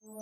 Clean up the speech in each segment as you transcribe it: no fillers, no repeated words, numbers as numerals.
Hello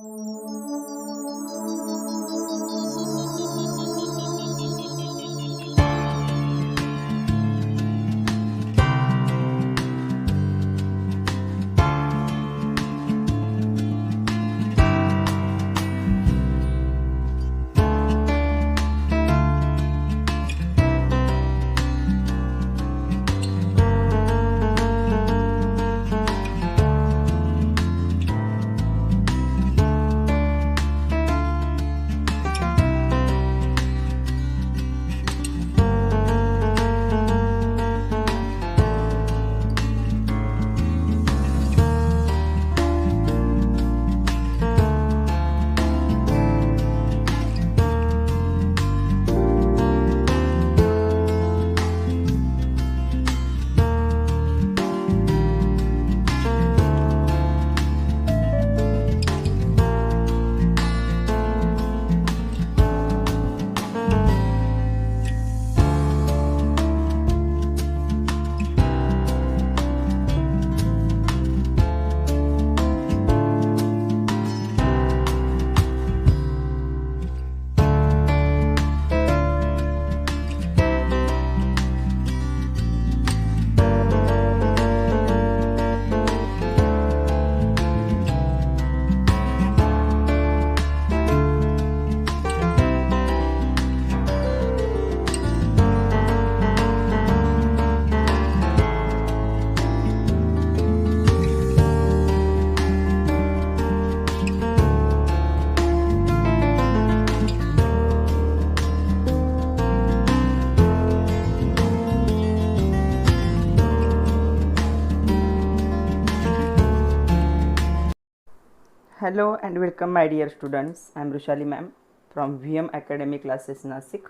and welcome my dear students. I am Rushali ma'am from VM Academy Classes Nashik.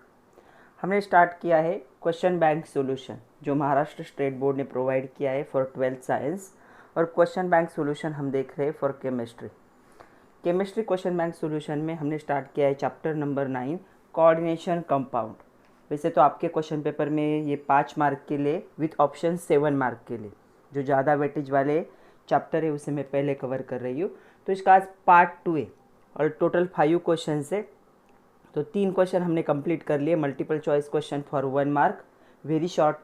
हमने start किया है question bank solution जो Maharashtra state board ने provide किया है फॉर 12th साइंस, और क्वेश्चन बैंक सॉल्यूशन हम देख रहे हैं for chemistry question bank solution में हमने स्टार्ट किया है चैप्टर नंबर 9 कोऑर्डिनेशन कंपाउंड। वैसे तो आपके क्वेश्चन पेपर में ये 5 मार्क के लिए विथ ऑप्शन 7 मार्क के लिए जो ज़्यादा वेटेज वाले चैप्टर है उसे मैं पहले कवर कर रही हूँ। तो इसका आज पार्ट 2 है और टोटल 5 क्वेश्चन है। तो 3 क्वेश्चन हमने कंप्लीट कर लिए, multiple choice question for 1 mark, very short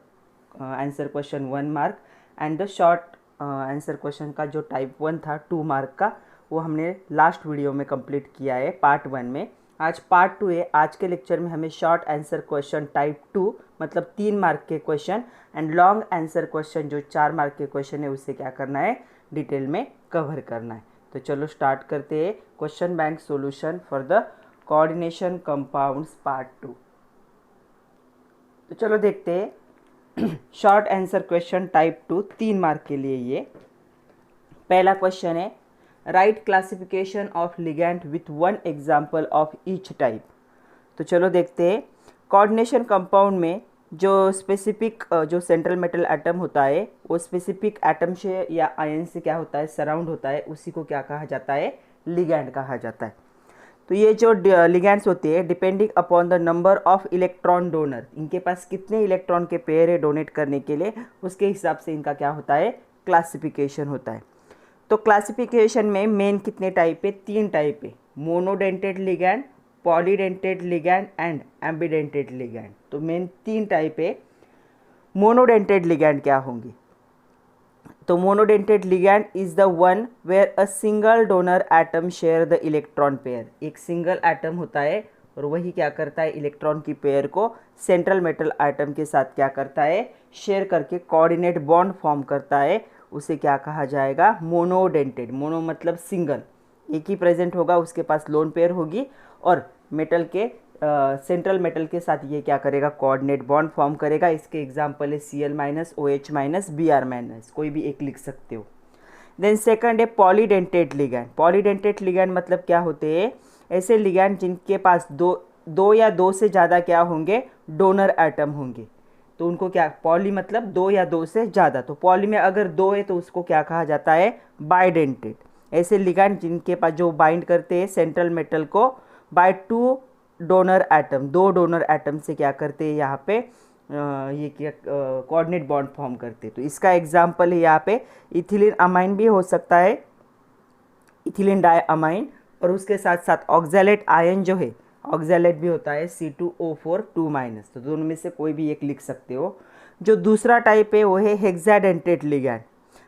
answer question 1 mark, and the short answer question का जो टाइप 1 था 2 मार्क का, वो हमने लास्ट वीडियो में कंप्लीट किया है पार्ट 1 में। आज पार्ट 2 है। आज के लेक्चर में हमें शॉर्ट आंसर क्वेश्चन टाइप 2 मतलब 3 मार्क के question and long answer question जो 4 मार्क के क्वेश्चन है उसे क्या करना है, डिटेल में कवर करना है। तो चलो स्टार्ट करते हैं question bank solution for the coordination compounds part 2। तो चलो देखते हैं short answer question type 2 3 mark के लिए। ये पहला क्वेश्चन है, right classification of ligand with 1 example of each type. तो चलो देखते हैं कोऑर्डिनेशन कंपाउंड में जो स्पेसिफिक जो सेंट्रल मेटल एटम होता है वो स्पेसिफिक एटम से या आयन से क्या होता है, सराउंड होता है, उसी को क्या कहा जाता है, लिगैंड कहा जाता है। तो ये जो लिगैंड्स होते हैं depending upon the number of electron donor, इनके पास कितने इलेक्ट्रॉन के पेयर है डोनेट करने के लिए, उसके हिसाब से इनका क्या होता है, क्लासिफिकेशन होता है। तो क्लासिफिकेशन में मेन कितने टाइप है, 3 टाइप है, monodentate ligand, polydentate ligand and ambidentate ligand. तो मेन 3 टाइप है। मोनोडेंटेड लिगैंड क्या होंगी, तो monodentate ligand is the one where a single donor atom share the electron pair. एक सिंगल एटम होता है और वही क्या करता है, इलेक्ट्रॉन की पेयर को सेंट्रल मेटल एटम के साथ क्या करता है, शेयर करके कोऑर्डिनेट बॉन्ड फॉर्म करता है, उसे क्या कहा जाएगा, मोनोडेंटेड। मोनो मतलब सिंगल, एक ही प्रेजेंट होगा, उसके पास लोन पेयर होगी और मेटल के सेंट्रल मेटल के साथ ये क्या करेगा, कोऑर्डिनेट बॉन्ड फॉर्म करेगा। इसके एग्जांपल है Cl-, OH-, Br-, कोई भी एक लिख सकते हो। देन सेकंड है पॉलीडेंटेड लिगैंड। पॉलीडेंटेड लिगैंड मतलब क्या होते हैं, ऐसे लिगैंड जिनके पास दो या दो से ज़्यादा क्या होंगे, डोनर एटम होंगे। तो उनको क्या, पॉली मतलब 2 या 2 से ज़्यादा, तो पॉली में अगर 2 है तो उसको क्या कहा जाता है, बाइडेंटेड। ऐसे लिगैंड जिनके पास जो बाइंड करते हैं सेंट्रल मेटल को by 2 donor atom, 2 donor atom से क्या करते हैं यहाँ पे ये क्या कोऑर्डिनेट बॉन्ड फॉर्म करते हैं। तो इसका एग्जांपल है यहाँ पे इथिलीन अमाइन भी हो सकता है, इथिलीन डाई अमाइन, और उसके साथ साथ ऑक्सैलेट आयन जो है, ऑक्सैलेट भी होता है C2O4 2-, तो दोनों में से कोई भी एक लिख सकते हो। जो दूसरा टाइप है वो है hexadentate ligand,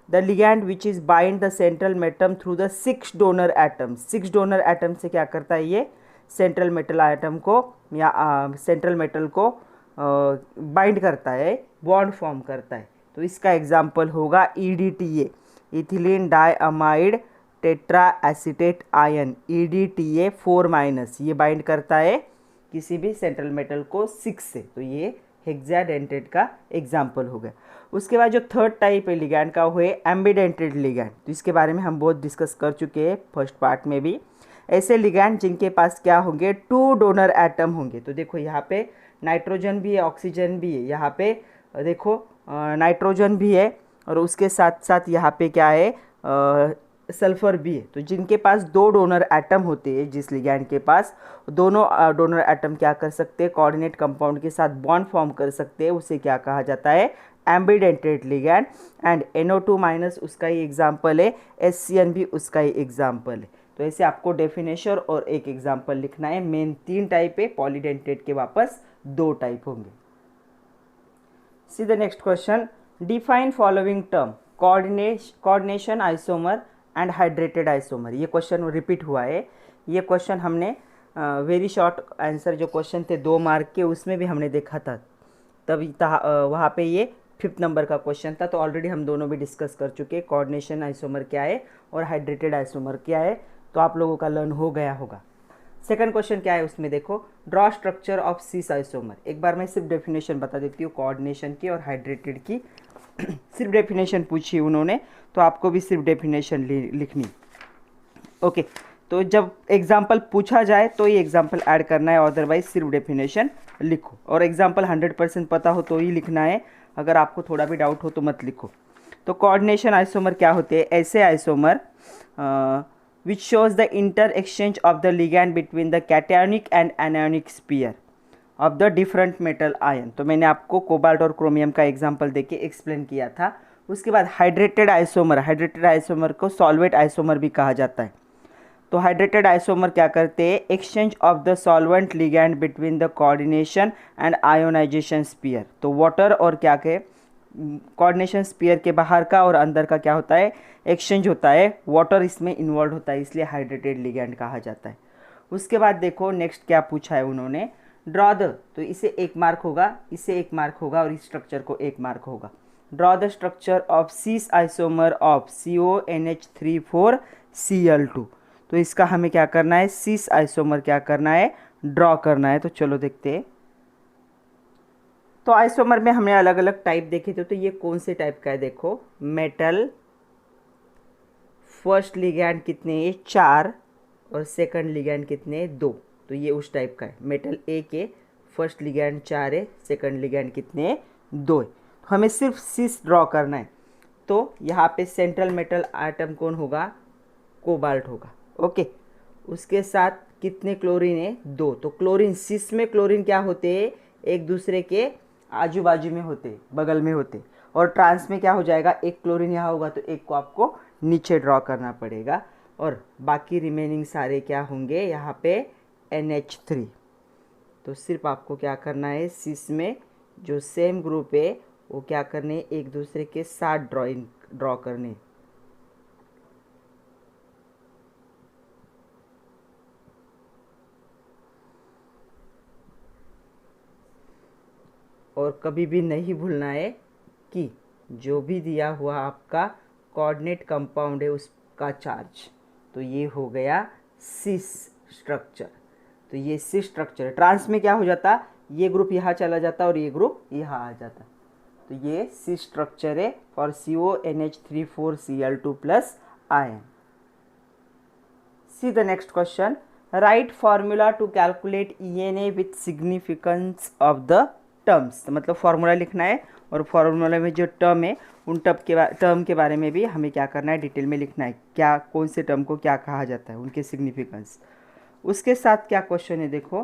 the ligand which is bind the central metal through the 6 donor atom. 6 donor atom से क्या करता है ये, सेंट्रल मेटल आइटम को या सेंट्रल मेटल को बाइंड करता है, बॉन्ड फॉर्म करता है। तो इसका एग्जाम्पल होगा EDTA, ethylene diamide tetra acetate ion, EDTA 4-, ये बाइंड करता है किसी भी सेंट्रल मेटल को 6 से, तो ये हेक्साडेंटेट का एग्जाम्पल हो गया। उसके बाद जो थर्ड टाइप है लिगैंड का वो है एम्बिडेंटेड लिगैंड। तो इसके बारे में हम बहुत डिस्कस कर चुके हैं फर्स्ट पार्ट में भी। ऐसे लिगैंड जिनके पास क्या होंगे, 2 डोनर एटम होंगे। तो देखो यहाँ पे नाइट्रोजन भी है, ऑक्सीजन भी है, यहाँ पे देखो नाइट्रोजन भी है और उसके साथ साथ यहाँ पे क्या है, सल्फर भी है। तो जिनके पास 2 डोनर एटम होते हैं, जिस लिगैंड के पास दोनों डोनर एटम क्या कर सकते हैं, कोऑर्डिनेट कंपाउंड के साथ बॉन्ड फॉर्म कर सकते हैं, उसे क्या कहा जाता है, एम्बिडेंटेड लिगैंड। एंड NO2- उसका ही एग्जाम्पल है, SCN भी उसका ही एग्जाम्पल है। तो ऐसे आपको डेफिनेशन और एक एग्जाम्पल लिखना है। मेन 3 टाइप है, पॉलीडेंटेट के वापस 2 टाइप होंगे। सी the next question, define following term coordination isomer and hydrated isomer. ये क्वेश्चन रिपीट हुआ है। ये क्वेश्चन हमने वेरी शॉर्ट आंसर जो क्वेश्चन थे 2 मार्क के, उसमें भी हमने देखा था, तभी वहाँ पे ये 5th नंबर का क्वेश्चन था। तो ऑलरेडी हम दोनों भी डिस्कस कर चुके, कोऑर्डिनेशन आइसोमर क्या है और हाइड्रेटेड आइसोमर क्या है, तो आप लोगों का लर्न हो गया होगा। सेकंड क्वेश्चन क्या है उसमें देखो, draw structure of cis isomer. एक बार मैं सिर्फ डेफिनेशन बता देती हूँ कोऑर्डिनेशन की और हाइड्रेटेड की। सिर्फ डेफिनेशन पूछी उन्होंने, तो आपको भी सिर्फ डेफिनेशन लिखनी। ओके, तो जब एग्जाम्पल पूछा जाए तो ये एग्जाम्पल ऐड करना है, अदरवाइज सिर्फ डेफिनेशन लिखो। और एग्जाम्पल 100% पता हो तो ही लिखना है, अगर आपको थोड़ा भी डाउट हो तो मत लिखो। तो कोऑर्डिनेशन आइसोमर क्या होते हैं, ऐसे isomer which shows the inter-exchange of the ligand between the cationic and anionic sphere of the different metal ion। तो मैंने आपको कोबाल्ट और क्रोमियम का एग्जांपल देके एक्सप्लेन किया था। उसके बाद हाइड्रेटेड आइसोमर को सॉल्वेट आइसोमर भी कहा जाता है। तो हाइड्रेटेड आइसोमर क्या करते हैं, exchange of the solvent ligand between the coordination and ionisation sphere. तो वाटर और क्या कहे, कोऑर्डिनेशन स्पीयर के बाहर का और अंदर का क्या होता है, एक्सचेंज होता है, वाटर इसमें इन्वॉल्व होता है, इसलिए हाइड्रेटेड लिगैंड कहा जाता है। उसके बाद देखो नेक्स्ट क्या पूछा है उन्होंने, ड्रॉ द, तो इसे 1 मार्क होगा, इसे 1 मार्क होगा और इस स्ट्रक्चर को 1 मार्क होगा। Draw the structure of cis isomer of CONH34Cl2। तो इसका हमें क्या करना है, सिस आइसोमर क्या करना है, ड्रॉ करना है। तो चलो देखते हैं। तो आइसोमर में हमने अलग अलग टाइप देखे थे, तो ये कौन से टाइप का है देखो, मेटल फर्स्ट लिगैंड कितने हैं, 4 और सेकंड लिगैंड कितने हैं, 2। तो ये उस टाइप का है। मेटल ए के फर्स्ट लिगैंड 4 है, सेकंड लिगैंड कितने हैं, 2 है। तो हमें सिर्फ सिस ड्रॉ करना है। तो यहाँ पे सेंट्रल मेटल आइटम कौन होगा, कोबाल्ट होगा। ओके, उसके साथ कितने क्लोरीन है, 2। तो क्लोरीन, सिस में क्लोरीन क्या होते हैं, एक दूसरे के आजू बाजू में होते, बगल में होते। और ट्रांस में क्या हो जाएगा, एक क्लोरीन यहाँ होगा तो एक को आपको नीचे ड्रॉ करना पड़ेगा, और बाकी रिमेनिंग सारे क्या होंगे यहाँ पे NH3। तो सिर्फ आपको क्या करना है, सिस में जो सेम ग्रुप है वो क्या करने, एक दूसरे के साथ ड्रॉ करने। और कभी भी नहीं भूलना है कि जो भी दिया हुआ आपका कोऑर्डिनेट कंपाउंड है उसका चार्ज। तो ये हो गया सिस स्ट्रक्चर। तो ये सिस स्ट्रक्चर, ट्रांस में क्या हो जाता, ये ग्रुप यहाँ चला जाता और ये ग्रुप यहाँ आ जाता। तो ये सिस स्ट्रक्चर है for CONH34Cl2+ ion. See the next question, write formula to calculate ENA with significance of the terms. तो मतलब फॉर्मूला लिखना है, और फॉर्मूला में जो टर्म है उन टर्म के बारे में भी हमें क्या करना है, डिटेल में लिखना है, क्या कौन से टर्म को क्या कहा जाता है, उनके सिग्निफिकेंस। उसके साथ क्या क्वेश्चन है देखो,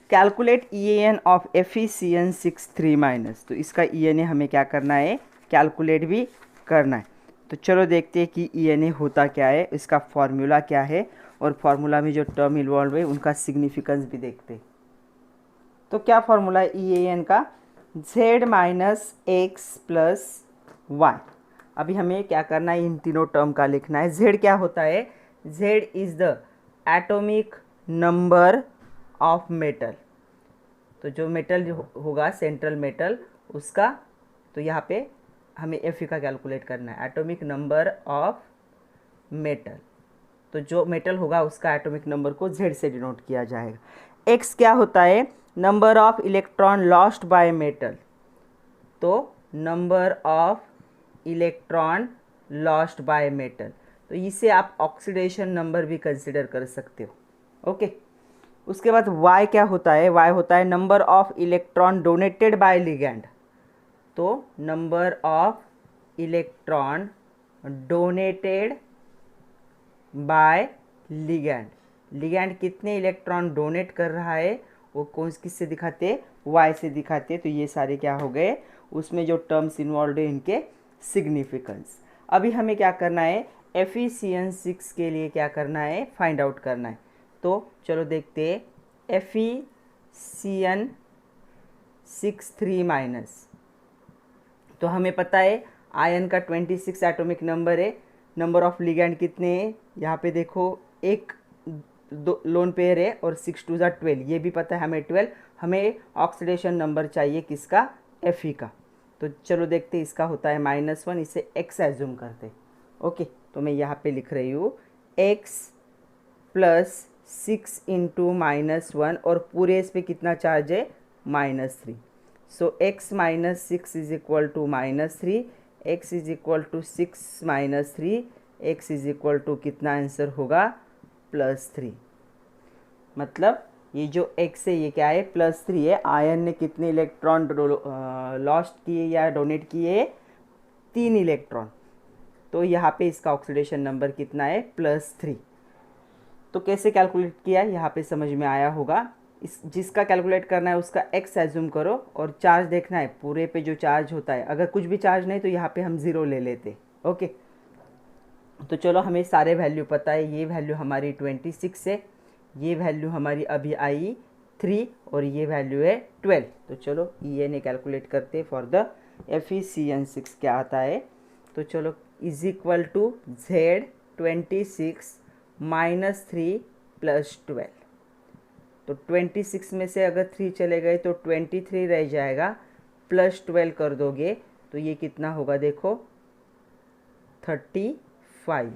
कैलकुलेट EAN ऑफ FeCN63-। तो इसका ENA हमें क्या करना है, कैलकुलेट भी करना है। तो चलो देखते हैं कि ENA होता क्या है, इसका फॉर्मूला क्या है, और फॉर्मूला में जो टर्म इन्वॉल्व है उनका सिग्निफिकेंस भी देखते हैं। तो क्या फॉर्मूला है EAN का? z minus x plus y. अभी हमें क्या करना है, इन तीनों टर्म का लिखना है। z क्या होता है? z is the atomic number of metal. तो जो मेटल होगा सेंट्रल मेटल उसका, तो यहाँ पे हमें Fe का कैलकुलेट करना है, एटॉमिक नंबर ऑफ मेटल। तो जो मेटल होगा उसका एटॉमिक नंबर को Z से डिनोट किया जाएगा। x क्या होता है? Number of electron lost by metal. तो number of electron lost by metal, तो इसे आप ऑक्सीडेशन नंबर भी कंसिडर कर सकते हो। ओके, उसके बाद y क्या होता है? y होता है number of electron donated by ligand. तो number of electron donated by ligand, ligand कितने इलेक्ट्रॉन डोनेट कर रहा है वो कौन किससे दिखाते? y से दिखाते। तो ये सारे क्या हो गए, उसमें जो टर्म्स इन्वॉल्व है इनके सिग्निफिकेंस। अभी हमें क्या करना है, Fe-CN6 के लिए क्या करना है, फाइंड आउट करना है। तो चलो देखते हैं Fe-CN6 माइनस। तो हमें पता है आयन का 26 एटॉमिक नंबर है, नंबर ऑफ लिगैंड कितने हैं, यहाँ पे देखो एक दो लोन पेयर है और 6 2 12, ये भी पता है हमें 12। हमें ऑक्सीडेशन नंबर चाहिए किसका? Fe का। तो चलो देखते हैं, इसका होता है -1, इसे x एज्यूम करते। ओके, तो मैं यहाँ पे लिख रही हूँ x प्लस 6 इंटू -1, और पूरे इस पर कितना चार्ज है? -3। So x minus 6 is equal to -3, x is equal to 6 minus 3, x is equal to कितना आंसर होगा? +3। मतलब ये जो x है ये क्या है? +3 है। आयन ने कितने इलेक्ट्रॉन लॉस्ट किए या डोनेट किए? 3 इलेक्ट्रॉन। तो यहाँ पे इसका ऑक्सीडेशन नंबर कितना है? +3। तो कैसे कैलकुलेट किया यहाँ पे समझ में आया होगा। इस जिसका कैलकुलेट करना है उसका x एज्यूम करो, और चार्ज देखना है पूरे पे जो चार्ज होता है। अगर कुछ भी चार्ज नहीं तो यहाँ पे हम 0 ले लेते। ओके, तो चलो हमें सारे वैल्यू पता है। ये वैल्यू हमारी 26 है, ये वैल्यू हमारी अभी आई 3, और ये वैल्यू है 12। तो चलो ENA कैलकुलेट करते फॉर द Fe-CN6 क्या आता है। तो चलो is equal to Z 26 minus 3 plus 12। तो 26 में से अगर 3 चले गए तो 23 रह जाएगा, प्लस 12 कर दोगे तो ये कितना होगा देखो? 35।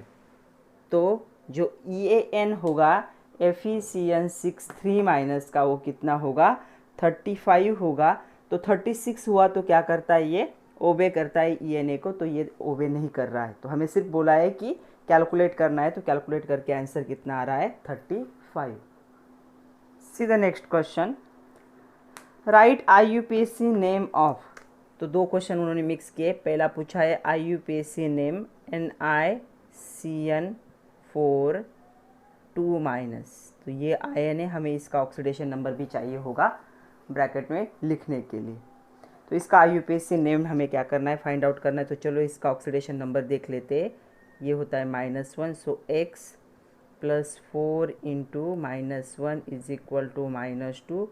तो जो EAN होगा Fe-CN6 माइनस का वो कितना होगा? 35 होगा। तो 36 हुआ तो क्या करता है ये? ओबे करता है ENA को, तो ये ओबे नहीं कर रहा है। तो हमें सिर्फ बोला है कि कैलकुलेट करना है, तो कैलकुलेट करके आंसर कितना आ रहा है? 35। सी the next question, right IUPAC name of. तो दो क्वेश्चन उन्होंने मिक्स किए। पहला पूछा है IUPAC नेम NiCN4 तो ये आयन है, हमें इसका ऑक्सीडेशन नंबर भी चाहिए होगा ब्रैकेट में लिखने के लिए। तो इसका IUPAC नेम हमें क्या करना है, फाइंड आउट करना है। तो चलो इसका ऑक्सीडेशन नंबर देख लेते हैं। ये होता है -1, so x plus 4 into -1 is equal to -2,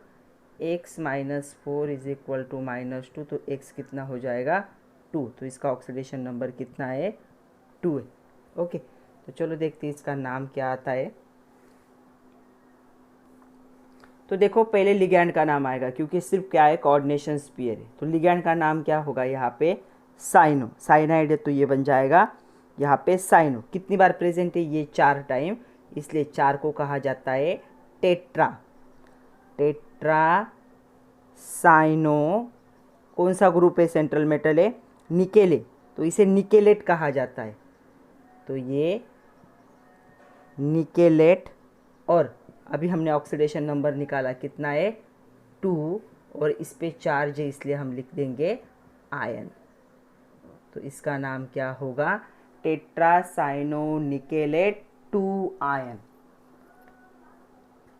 x minus 4 is equal to -2, तो x कितना हो जाएगा? 2। तो इसका ऑक्सीडेशन नंबर कितना है? 2 है। ओके, तो चलो देखते हैं इसका नाम क्या आता है। तो देखो पहले लिगैंड का नाम आएगा, क्योंकि सिर्फ क्या है? कोऑर्डिनेशन स्फीयर है। तो लिगैंड का नाम क्या होगा यहाँ पे? साइनो। साइनाइड है तो ये बन जाएगा यहाँ पे साइनो। कितनी बार प्रेजेंट है? ये 4 टाइम, इसलिए 4 को कहा जाता है टेट्रा। टेट्रा साइनो कौन सा ग्रुप है? सेंट्रल मेटल है निकेले, तो इसे निकेलेट कहा जाता है। तो ये निकेलेट, और अभी हमने ऑक्सीडेशन नंबर निकाला कितना है? 2, और इस पे चार्ज है इसलिए हम लिख देंगे आयन। तो इसका नाम क्या होगा? Tetracyano nickelate 2 ion.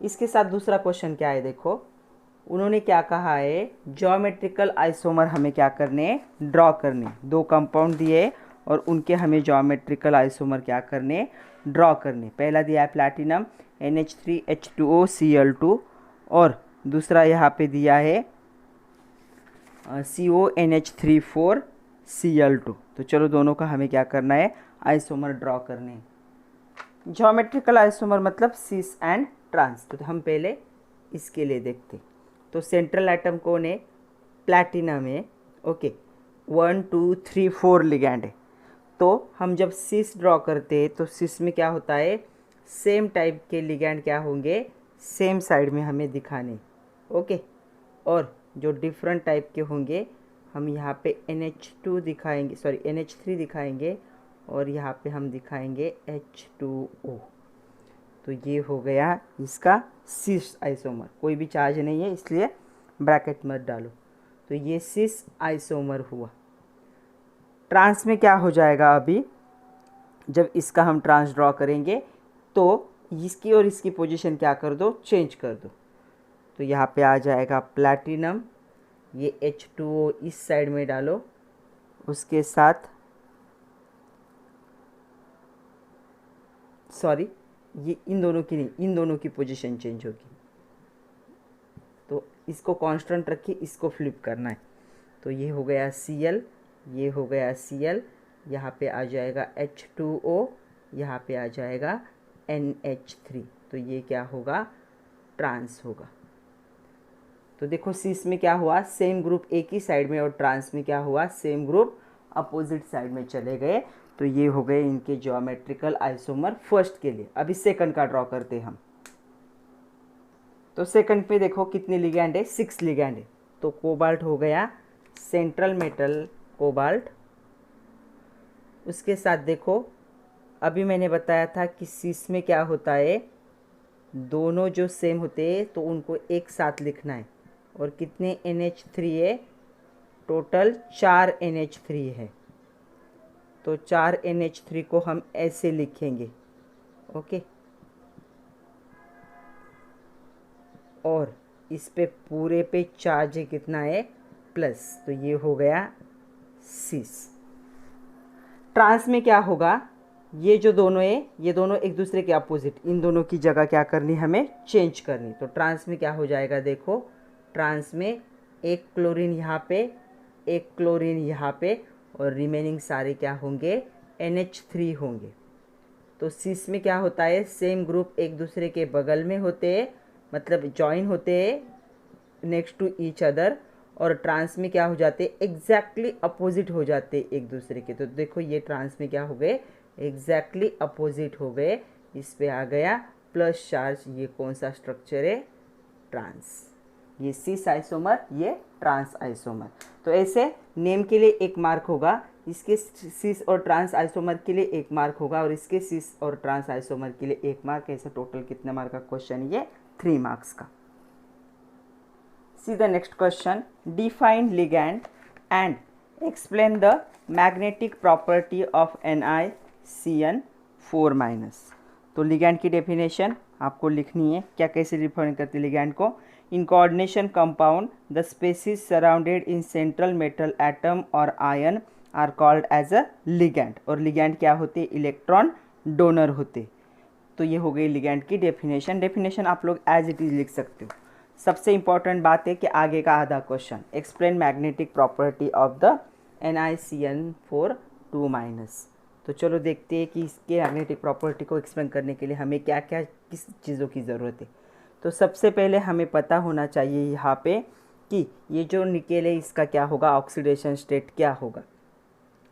इसके साथ दूसरा क्वेश्चन क्या है देखो, उन्होंने क्या कहा है? ज्योमेट्रिकल आइसोमर हमें क्या करने? ड्रॉ करने। 2 कंपाउंड दिए और उनके हमें ज्योमेट्रिकल आइसोमर क्या करने, ड्रॉ करने। पहला दिया है प्लैटिनम NH3H2OCl2 और दूसरा यहाँ पे दिया है CONH34Cl2। तो चलो दोनों का हमें क्या करना है, आइसोमर ड्रॉ करने। ज्योमेट्रिकल आइसोमर मतलब सिस एंड ट्रांस। तो हम पहले इसके लिए देखते। तो सेंट्रल एटम कौन है, प्लैटिनम है। ओके, 1 2 3 4 लिगैंड है। तो हम जब सिस ड्रॉ करते हैं तो सिस में क्या होता है, सेम टाइप के लिगैंड क्या होंगे, सेम साइड में हमें दिखाने। ओके, और जो डिफरेंट टाइप के होंगे हम यहाँ पे NH2 दिखाएंगे, सॉरी NH3 दिखाएंगे और यहाँ पे हम दिखाएंगे H2O। तो ये हो गया इसका सिस आइसोमर। कोई भी चार्ज नहीं है इसलिए ब्रैकेट मत डालो। तो ये सिस आइसोमर हुआ। ट्रांस में क्या हो जाएगा, अभी जब इसका हम ट्रांस ड्रॉ करेंगे तो इसकी और इसकी पोजीशन क्या कर दो, चेंज कर दो। तो यहाँ पे आ जाएगा प्लैटिनम, ये H2O इस साइड में डालो, उसके साथ सॉरी ये इन दोनों की नहीं, इन दोनों की पोजीशन चेंज होगी। तो इसको कांस्टेंट रखिए, इसको फ्लिप करना है। तो ये हो गया Cl, ये हो गया Cl, यहाँ पे आ जाएगा H2O, यहाँ पे आ जाएगा NH3। तो ये क्या होगा, ट्रांस होगा। तो देखो सिस में क्या हुआ, सेम ग्रुप एक ही साइड में, और ट्रांस में क्या हुआ, सेम ग्रुप अपोजिट साइड में चले गए। तो ये हो गए इनके ज्योमेट्रिकल आइसोमर फर्स्ट के लिए। अभी सेकंड का ड्रॉ करते हम। तो सेकंड पे देखो कितने लिगैंड है, 6 लिगैंड है। तो कोबाल्ट हो गया, सेंट्रल मेटल कोबाल्ट। उसके साथ देखो अभी मैंने बताया था कि सिस में क्या होता है, दोनों जो सेम होते हैं तो उनको एक साथ लिखना है। और कितने NH3 है, टोटल 4 NH3 है। तो 4 NH3 को हम ऐसे लिखेंगे। ओके, और इस पे पूरे पे चार्ज कितना है, प्लस। तो ये हो गया सिस। ट्रांस में क्या होगा, ये जो दोनों है ये दोनों एक दूसरे के अपोजिट, इन दोनों की जगह क्या करनी, हमें चेंज करनी। तो ट्रांस में क्या हो जाएगा, देखो ट्रांस में एक क्लोरीन यहाँ पे, एक क्लोरीन यहाँ पे, और रिमेनिंग सारे क्या होंगे, NH3 होंगे। तो सिस में क्या होता है, सेम ग्रुप एक दूसरे के बगल में होते हैं, मतलब जॉइन होते हैं नेक्स्ट टू ईच अदर। और ट्रांस में क्या हो जाते, एग्जैक्टली अपोजिट हो जाते एक दूसरे के। तो देखो ये ट्रांस में क्या हो गए, एग्जैक्टली अपोजिट हो गए। इस पे आ गया प्लस चार्ज। ये कौन सा स्ट्रक्चर है, ट्रांस। ये सिस आइसोमर, ये ट्रांस आइसोमर। तो ऐसे नेम के लिए 1 मार्क होगा, इसके सिस और ट्रांस आइसोमर के लिए 1 मार्क होगा, और इसके सिस और ट्रांस आइसोमर के लिए 1 मार्क। ऐसे टोटल कितने मार्क का क्वेश्चन, ये 3 मार्क्स का। See the next question. Define ligand and explain the magnetic property of NiCN4-। तो लिगैंड की डेफिनेशन आपको लिखनी है, क्या कैसे डिफाइन करते हैं लिगैंड को। In coordination compound the species surrounded in central metal atom और ion are called as a ligand. और लिगैंड क्या होते, इलेक्ट्रॉन डोनर होते। तो ये हो गई लिगैंड की डेफिनेशन। डेफिनेशन आप लोग एज इट इज लिख सकते हो। सबसे इंपॉर्टेंट बात है कि आगे का आधा question, explain magnetic property of the NiCN4-। तो चलो देखते हैं कि इसके मैग्नेटिक प्रॉपर्टी को एक्सप्लेन करने के लिए हमें क्या क्या किस चीज़ों की ज़रूरत है। तो सबसे पहले हमें पता होना चाहिए यहाँ पे कि ये जो निकेल है इसका क्या होगा, ऑक्सीडेशन स्टेट क्या होगा।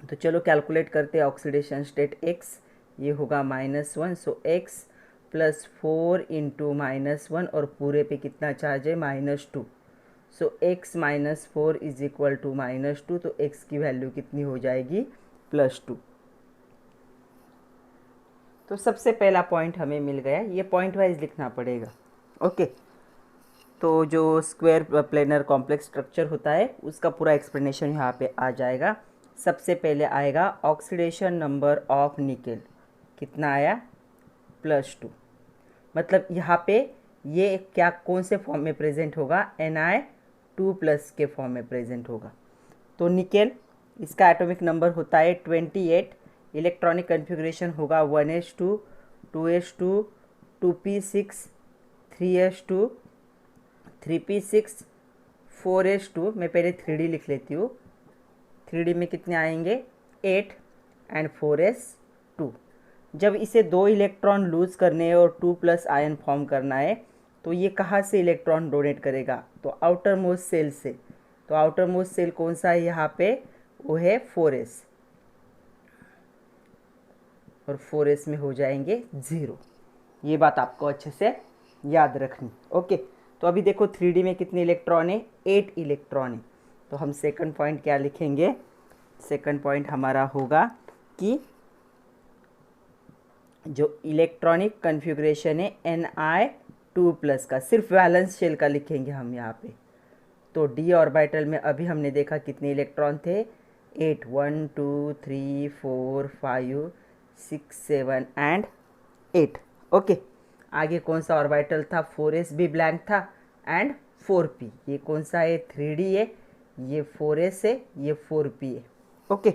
तो चलो कैलकुलेट करते हैं। ऑक्सीडेशन स्टेट x, ये होगा -1। सो x + 4 × -1, और पूरे पे कितना चार्ज है, -2। सो x - 4 = -2। तो x की वैल्यू कितनी हो जाएगी, +2। तो सबसे पहला पॉइंट हमें मिल गया, ये पॉइंट वाइज लिखना पड़ेगा। ओके, तो जो स्क्वायर प्लेनर कॉम्प्लेक्स स्ट्रक्चर होता है उसका पूरा एक्सप्लेनेशन यहाँ पे आ जाएगा। सबसे पहले आएगा ऑक्सीडेशन नंबर ऑफ निकेल, कितना आया, +2। मतलब यहाँ पे ये क्या कौन से फॉर्म में प्रेजेंट होगा, Ni2+ के फॉर्म में प्रेजेंट होगा। तो निकेल इसका एटॉमिक नंबर होता है 28, इलेक्ट्रॉनिक कन्फिग्रेशन होगा 1s2, 2s2, 2p6, 3s2, 3p6, 4s2। मैं पहले 3d लिख लेती हूँ। 3d में कितने आएंगे 8 एंड 4s2। जब इसे 2 इलेक्ट्रॉन लूज़ करने हैं और 2+ आयन फॉर्म करना है तो ये कहाँ से इलेक्ट्रॉन डोनेट करेगा, तो आउटर मोस्ट सेल से। तो आउटर मोस्ट सेल कौन सा है यहाँ पे, वो है 4s, और 4s में हो जाएंगे 0। ये बात आपको अच्छे से याद रखनी। ओके, तो अभी देखो 3d में कितने इलेक्ट्रॉन है, 8 इलेक्ट्रॉन है। तो हम सेकंड पॉइंट क्या लिखेंगे, सेकंड पॉइंट हमारा होगा कि जो इलेक्ट्रॉनिक कन्फिग्रेशन है Ni2+ का, सिर्फ वैलेंस शेल का लिखेंगे हम यहाँ पे। तो d ऑर्बिटल में अभी हमने देखा कितने इलेक्ट्रॉन थे, 8, 1 2 3 4 5 6 7 एंड 8। ओके, आगे कौन सा ऑर्बिटल था, 4s भी ब्लैंक था एंड 4p। ये कौन सा है, 3d है, ये 4s है, ये 4p है। ओके,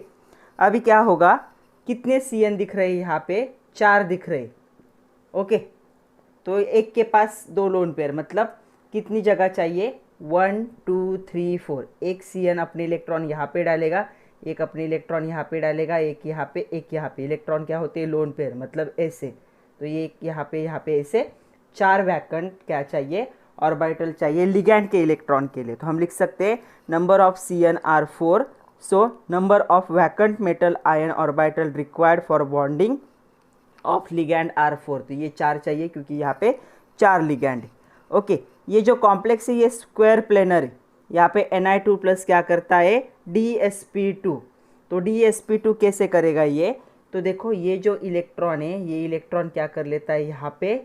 अभी क्या होगा, कितने cn दिख रहे हैं यहाँ पे, 4 दिख रहे। ओके, तो एक के पास 2 लोन पेयर, मतलब कितनी जगह चाहिए, 1 2 3 4। एक cn अपने इलेक्ट्रॉन यहाँ पे डालेगा, एक अपने इलेक्ट्रॉन यहाँ पे डालेगा, एक यहाँ पे, एक यहाँ पे। इलेक्ट्रॉन क्या होते हैं, लोन पेयर, मतलब ऐसे। तो ये यहाँ पे ऐसे 4 वैकेंट क्या चाहिए, ऑर्बिटल चाहिए लिगैंड के इलेक्ट्रॉन के लिए। तो हम लिख सकते हैं number of cn are 4, so number of vacant metal ion orbital required for bonding of ligand are 4। तो ये 4 चाहिए क्योंकि यहाँ पे 4 लिगैंड है। ओके, ये जो कॉम्प्लेक्स है ये स्क्वायर प्लेनर है। यहाँ पे Ni2+ क्या करता है, dsp2। तो dsp2 कैसे करेगा ये, तो देखो ये जो इलेक्ट्रॉन है, ये इलेक्ट्रॉन क्या कर लेता है, यहाँ पे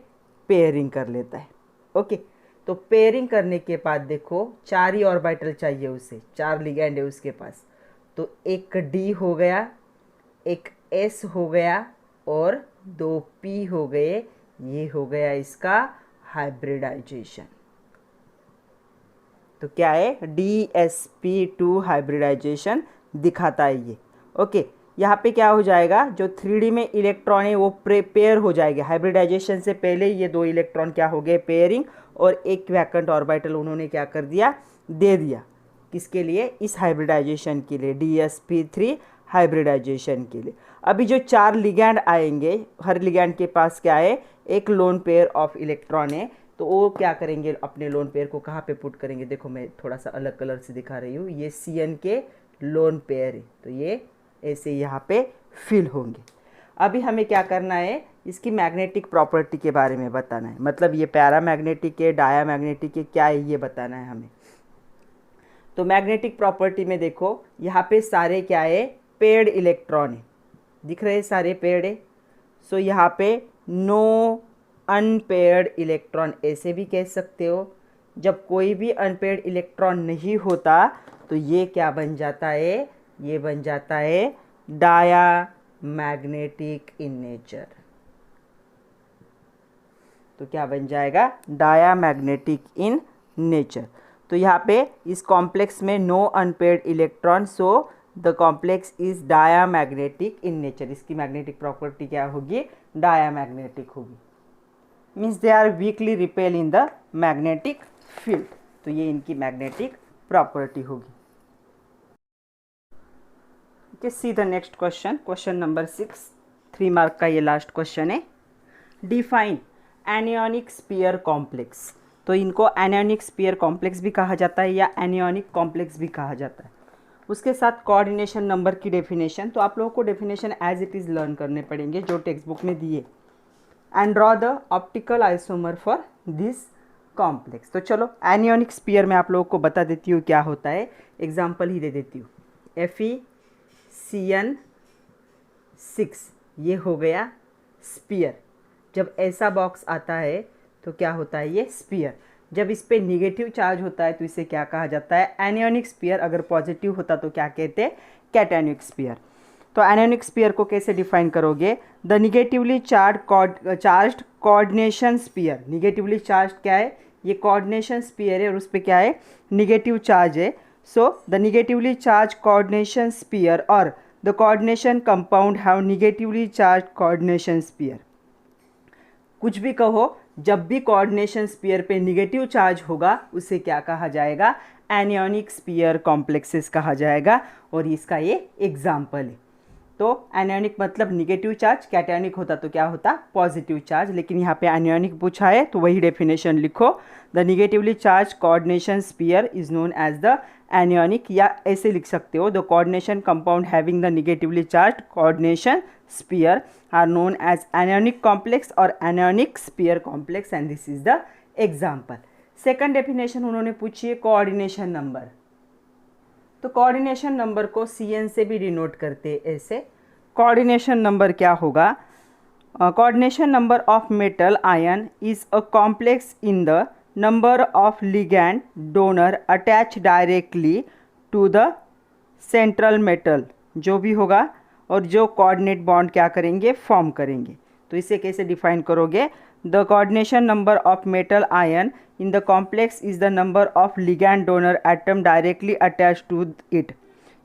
पेयरिंग कर लेता है। ओके, तो पेयरिंग करने के बाद देखो 4 ही ऑर्बिटल चाहिए उसे, 4 लिगैंड है उसके पास। तो एक d हो गया, एक s हो गया और 2 p हो गए। ये हो गया इसका हाइब्रिडाइजेशन। तो क्या है, dsp2 हाइब्रिडाइजेशन दिखाता है ये। ओके, यहाँ पे क्या हो जाएगा, जो 3d में इलेक्ट्रॉन है वो पेयर हो जाएंगे। हाइब्रिडाइजेशन से पहले ये 2 इलेक्ट्रॉन क्या हो गए, पेयरिंग, और एक वैकेंट ऑर्बिटल उन्होंने क्या कर दिया, दे दिया। किसके लिए, इस हाइब्रिडाइजेशन के लिए, dsp3 हाइब्रिडाइजेशन के लिए। अभी जो 4 लिगैंड आएंगे, हर लिगैंड के पास क्या है, एक लोन पेयर ऑफ इलेक्ट्रॉन है। तो वो क्या करेंगे, अपने लोन पेयर को कहाँ पे पुट करेंगे, देखो मैं थोड़ा सा अलग कलर से दिखा रही हूँ। ये cn के लोन पेयर है, तो ये ऐसे यहाँ पे फिल होंगे। अभी हमें क्या करना है, इसकी मैग्नेटिक प्रॉपर्टी के बारे में बताना है। मतलब ये पैरामैग्नेटिक है, डायामैग्नेटिक है, क्या है ये बताना है हमें। तो मैग्नेटिक प्रॉपर्टी में देखो यहाँ पे सारे क्या है, पेयर्ड इलेक्ट्रॉन है, दिख रहे सारे पेयर्ड है। सो यहाँ पे नो अनपेयर्ड इलेक्ट्रॉन ऐसे भी कह सकते हो। जब कोई भी अनपेयर्ड इलेक्ट्रॉन नहीं होता तो ये क्या बन जाता है, ये बन जाता है डायामैग्नेटिक इन नेचर। तो क्या बन जाएगा, डायामैग्नेटिक इन नेचर। तो यहाँ पे इस कॉम्प्लेक्स में no unpaired electron, so the complex is diamagnetic in nature. इसकी मैग्नेटिक प्रॉपर्टी क्या होगी, डायामैग्नेटिक होगी। Means they are weakly repel in the magnetic field. तो ये इनकी मैग्नेटिक प्रॉपर्टी होगी। Okay, see the next question, question number 6, 3 mark का ये लास्ट क्वेश्चन है। Define anionic sphere complex. तो इनको एनियोनिक स्पीयर कॉम्प्लेक्स भी कहा जाता है या एनियोनिक कॉम्प्लेक्स भी कहा जाता है। उसके साथ कोऑर्डिनेशन नंबर की डेफिनेशन। तो आप लोगों को definition as it is learn करने पड़ेंगे जो टेक्स्ट बुक में दिए। And draw the optical isomer for this complex. तो चलो एनियोनिक स्पीयर में आप लोगों को बता देती हूँ क्या होता है, एग्जाम्पल ही दे देती हूँ। FeCN6 ये हो गया स्पीयर। जब ऐसा बॉक्स आता है तो क्या होता है, ये स्पीयर। जब इस पे निगेटिव चार्ज होता है तो इसे क्या कहा जाता है, एनियोनिक स्पीयर। अगर पॉजिटिव होता तो क्या कहते हैं, कैटायोनिक स्पीयर। तो एनियोनिक स्पीयर को कैसे डिफाइन करोगे, the negatively charged coordination sphere. Negatively charge क्या है, ये कोऑर्डिनेशन स्पीयर है और उस पर क्या है, निगेटिव चार्ज है। So the negatively charged coordination sphere or the coordination compound have negatively charged coordination sphere. कुछ भी कहो, जब भी कोऑर्डिनेशन स्पीयर पे निगेटिव चार्ज होगा उसे क्या कहा जाएगा? एनियोनिक स्पीयर कॉम्प्लेक्सेस कहा जाएगा। और इसका ये एग्जाम्पल है। तो एनियोनिक मतलब निगेटिव चार्ज, कैटायोनिक होता तो क्या होता? Positive charge. लेकिन यहाँ पे एनियोनिक पूछा है तो वही डेफिनेशन लिखो। The negatively charge coordination sphere is known as the anionic, या ऐसे लिख सकते हो, the coordination compound having the negatively charge coordination sphere are known as anionic complex और anionic sphere complex, and this is the example. Second definition उन्होंने पूछी है coordination number. तो कोऑर्डिनेशन नंबर को CN से भी डिनोट करते ऐसे। कोऑर्डिनेशन नंबर क्या होगा? Coordination number of metal ion is a complex in the number of ligand donor attach directly to the central metal, जो भी होगा, और जो कोऑर्डिनेट बॉन्ड क्या करेंगे? फॉर्म करेंगे। तो इसे कैसे डिफाइन करोगे? The coordination number of metal ion in the complex is the number of ligand donor atom directly attach to it.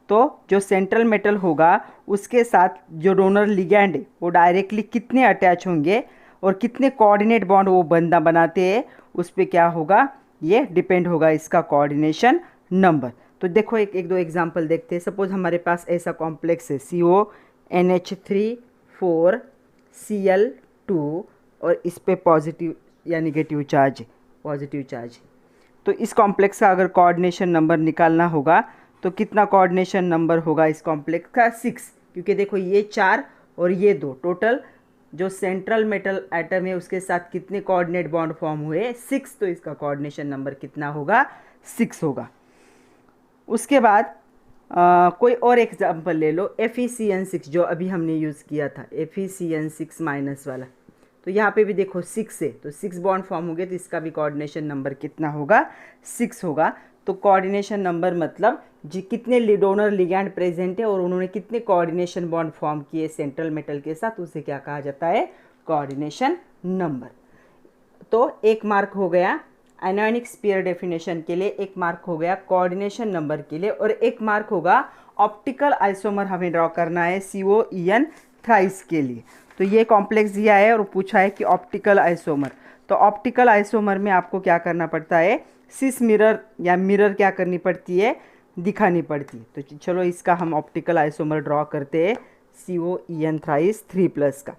तो जो सेंट्रल मेटल होगा उसके साथ जो डोनर लिगैंड है वो डायरेक्टली कितने अटैच होंगे और कितने कोऑर्डिनेट बॉन्ड वो बनाते हैं, उस पर क्या होगा? ये डिपेंड होगा इसका कोऑर्डिनेशन नंबर। तो देखो एक दो एग्जांपल देखते हैं। सपोज हमारे पास ऐसा कॉम्प्लेक्स है CONH3 4Cl2 और इस पे पॉजिटिव या निगेटिव चार्ज है, पॉजिटिव चार्ज है। तो इस कॉम्प्लेक्स का अगर कोऑर्डिनेशन नंबर निकालना होगा तो कितना कोऑर्डिनेशन नंबर होगा इस कॉम्प्लेक्स का? 6, क्योंकि देखो ये 4 और ये 2, टोटल जो सेंट्रल मेटल एटम है उसके साथ कितने कोऑर्डिनेट बॉन्ड फॉर्म हुए? 6। तो इसका कोऑर्डिनेशन नंबर कितना होगा? 6 होगा। उसके बाद कोई और एग्जांपल ले लो, FeCN6 जो अभी हमने यूज़ किया था, FeCN6 माइनस वाला। तो यहाँ पे भी देखो 6 है, तो 6 बॉन्ड फॉर्म हो गए, तो इसका भी कोऑर्डिनेशन नंबर कितना होगा? 6 होगा। तो कोऑर्डिनेशन नंबर मतलब जी कितने डोनर लिगैंड प्रेजेंट है और उन्होंने कितने कोऑर्डिनेशन बॉन्ड फॉर्म किए सेंट्रल मेटल के साथ, उसे क्या कहा जाता है? Coordination number. तो 1 मार्क हो गया एनायनिक स्पीयर डेफिनेशन के लिए, 1 मार्क हो गया कोऑर्डिनेशन नंबर के लिए, और 1 मार्क होगा ऑप्टिकल आइसोमर हमें ड्रॉ करना है COEN थ्राइस के लिए। तो ये कॉम्प्लेक्स दिया है और पूछा है कि ऑप्टिकल आइसोमर। तो ऑप्टिकल आइसोमर में आपको क्या करना पड़ता है? सिस मिरर या मिरर क्या करनी पड़ती है? दिखानी पड़ती है। तो चलो इसका हम ऑप्टिकल आइसोमर ड्रॉ करते हैं COEN थ्राइस 3+ का।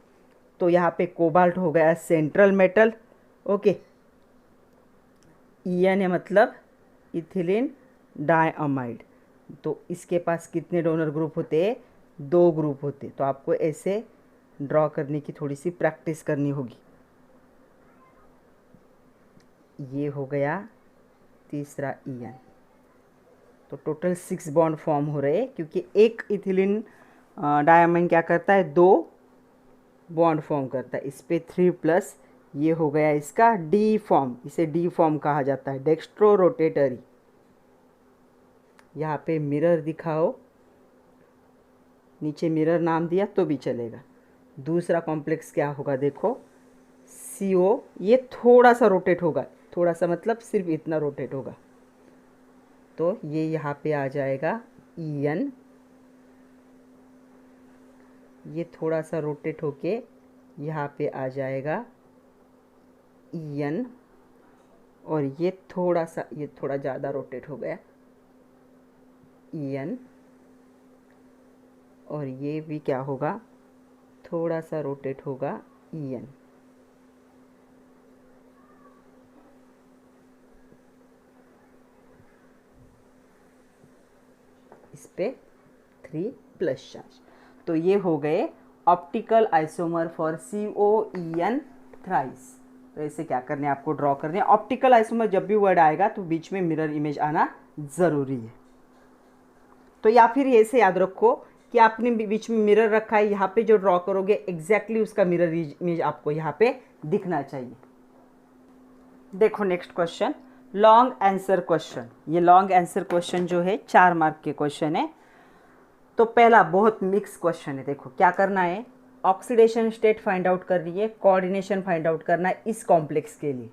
तो यहाँ पे कोबाल्ट हो गया सेंट्रल मेटल, ओके। EN है मतलब इथिलीन डायअमाइड। तो इसके पास कितने डोनर ग्रुप होते हैं? 2 ग्रुप होते। तो आपको ऐसे ड्रॉ करने की थोड़ी सी प्रैक्टिस करनी होगी। ये हो गया तीसरा EN। तो टोटल 6 बॉन्ड फॉर्म हो रहे हैं, क्योंकि एक इथिलीन डायमाइड क्या करता है? 2 बॉन्ड फॉर्म करता है। इस पे 3+, ये हो गया इसका डी फॉर्म, इसे डी फॉर्म कहा जाता है, डेक्स्ट्रो रोटेटरी। यहाँ पे मिरर दिखाओ, नीचे मिरर नाम दिया तो भी चलेगा। दूसरा कॉम्प्लेक्स क्या होगा? देखो CO, ये थोड़ा सा रोटेट होगा, थोड़ा सा मतलब सिर्फ इतना रोटेट होगा। तो ये यहाँ पे आ जाएगा EN, ये थोड़ा सा रोटेट होके यहाँ पे आ जाएगा EN, और ये थोड़ा ज़्यादा रोटेट हो गया EN, और ये भी क्या होगा? थोड़ा सा रोटेट होगा EN। इस पे 3+ चार्ज। तो ये हो गए optical isomer for COEN thrice. तो ऐसे क्या करने हैं? आपको ड्रॉ करने हैं। ऑप्टिकल आइसोमर जब भी वर्ड आएगा तो बीच में मिरर इमेज आना ज़रूरी है। तो या फिर ऐसे याद रखो कि आपने बीच में मिरर रखा है, यहाँ पे जो ड्रॉ करोगे एग्जैक्टली उसका मिरर इमेज आपको यहाँ पे दिखना चाहिए। देखो next question, long answer question. ये लॉन्ग आंसर क्वेश्चन जो है 4 मार्क के क्वेश्चन है। तो पहला बहुत मिक्स क्वेश्चन है। देखो क्या करना है? ऑक्सीडेशन स्टेट फाइंड आउट करनी है, कोऑर्डिनेशन फाइंड आउट करना है इस कॉम्प्लेक्स के लिए।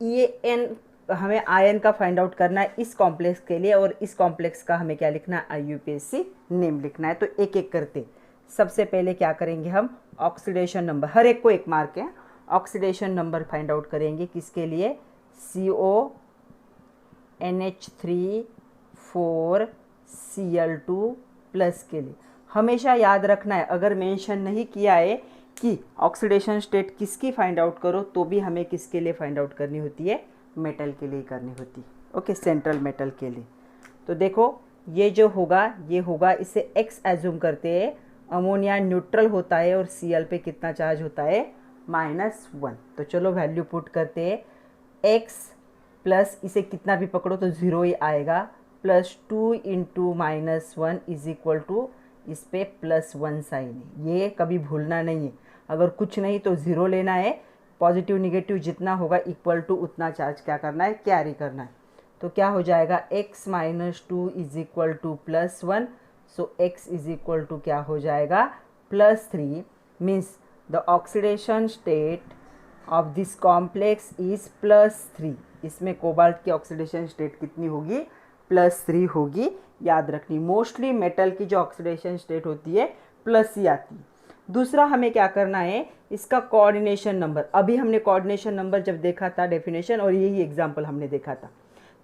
EN हमें आयन का फाइंड आउट करना है इस कॉम्प्लेक्स के लिए, और इस कॉम्प्लेक्स का हमें क्या लिखना है, IUPAC नेम लिखना है। तो एक एक करते सबसे पहले क्या करेंगे हम, ऑक्सीडेशन नंबर, हर एक को एक मार्क है, ऑक्सीडेशन नंबर फाइंड आउट करेंगे किसके लिए, CONH3 4Cl2 प्लस के लिए। हमेशा याद रखना है, अगर मेंशन नहीं किया है कि ऑक्सीडेशन स्टेट किसकी फाइंड आउट करो, तो भी हमें किसके लिए फाइंड आउट करनी होती है, मेटल के लिए करनी होती है। ओके, सेंट्रल मेटल के लिए। तो देखो ये जो होगा ये होगा, इसे X एज्यूम करते हैं, अमोनिया न्यूट्रल होता है और Cl पे कितना चार्ज होता है, -1। तो चलो वैल्यू पुट करते हैं, X प्लस इसे कितना भी पकड़ो तो 0 ही आएगा, +2 × -1 इज इक्वल टू, इस पे +1 साइन है, ये कभी भूलना नहीं है। अगर कुछ नहीं तो 0 लेना है, पॉजिटिव निगेटिव जितना होगा इक्वल टू उतना चार्ज क्या करना है, कैरी करना है। तो क्या हो जाएगा, X - 2 is equal to +1, so X is equal to क्या हो जाएगा, +3, means the oxidation state of this complex is +3। इसमें कोबाल्ट की ऑक्सीडेशन स्टेट कितनी होगी, +3 होगी। याद रखनी, मोस्टली मेटल की जो ऑक्सीडेशन स्टेट होती है प्लस ही आती है। दूसरा हमें क्या करना है, इसका कोऑर्डिनेशन नंबर। अभी हमने कोऑर्डिनेशन नंबर जब देखा था डेफिनेशन, और यही एग्जांपल हमने देखा था।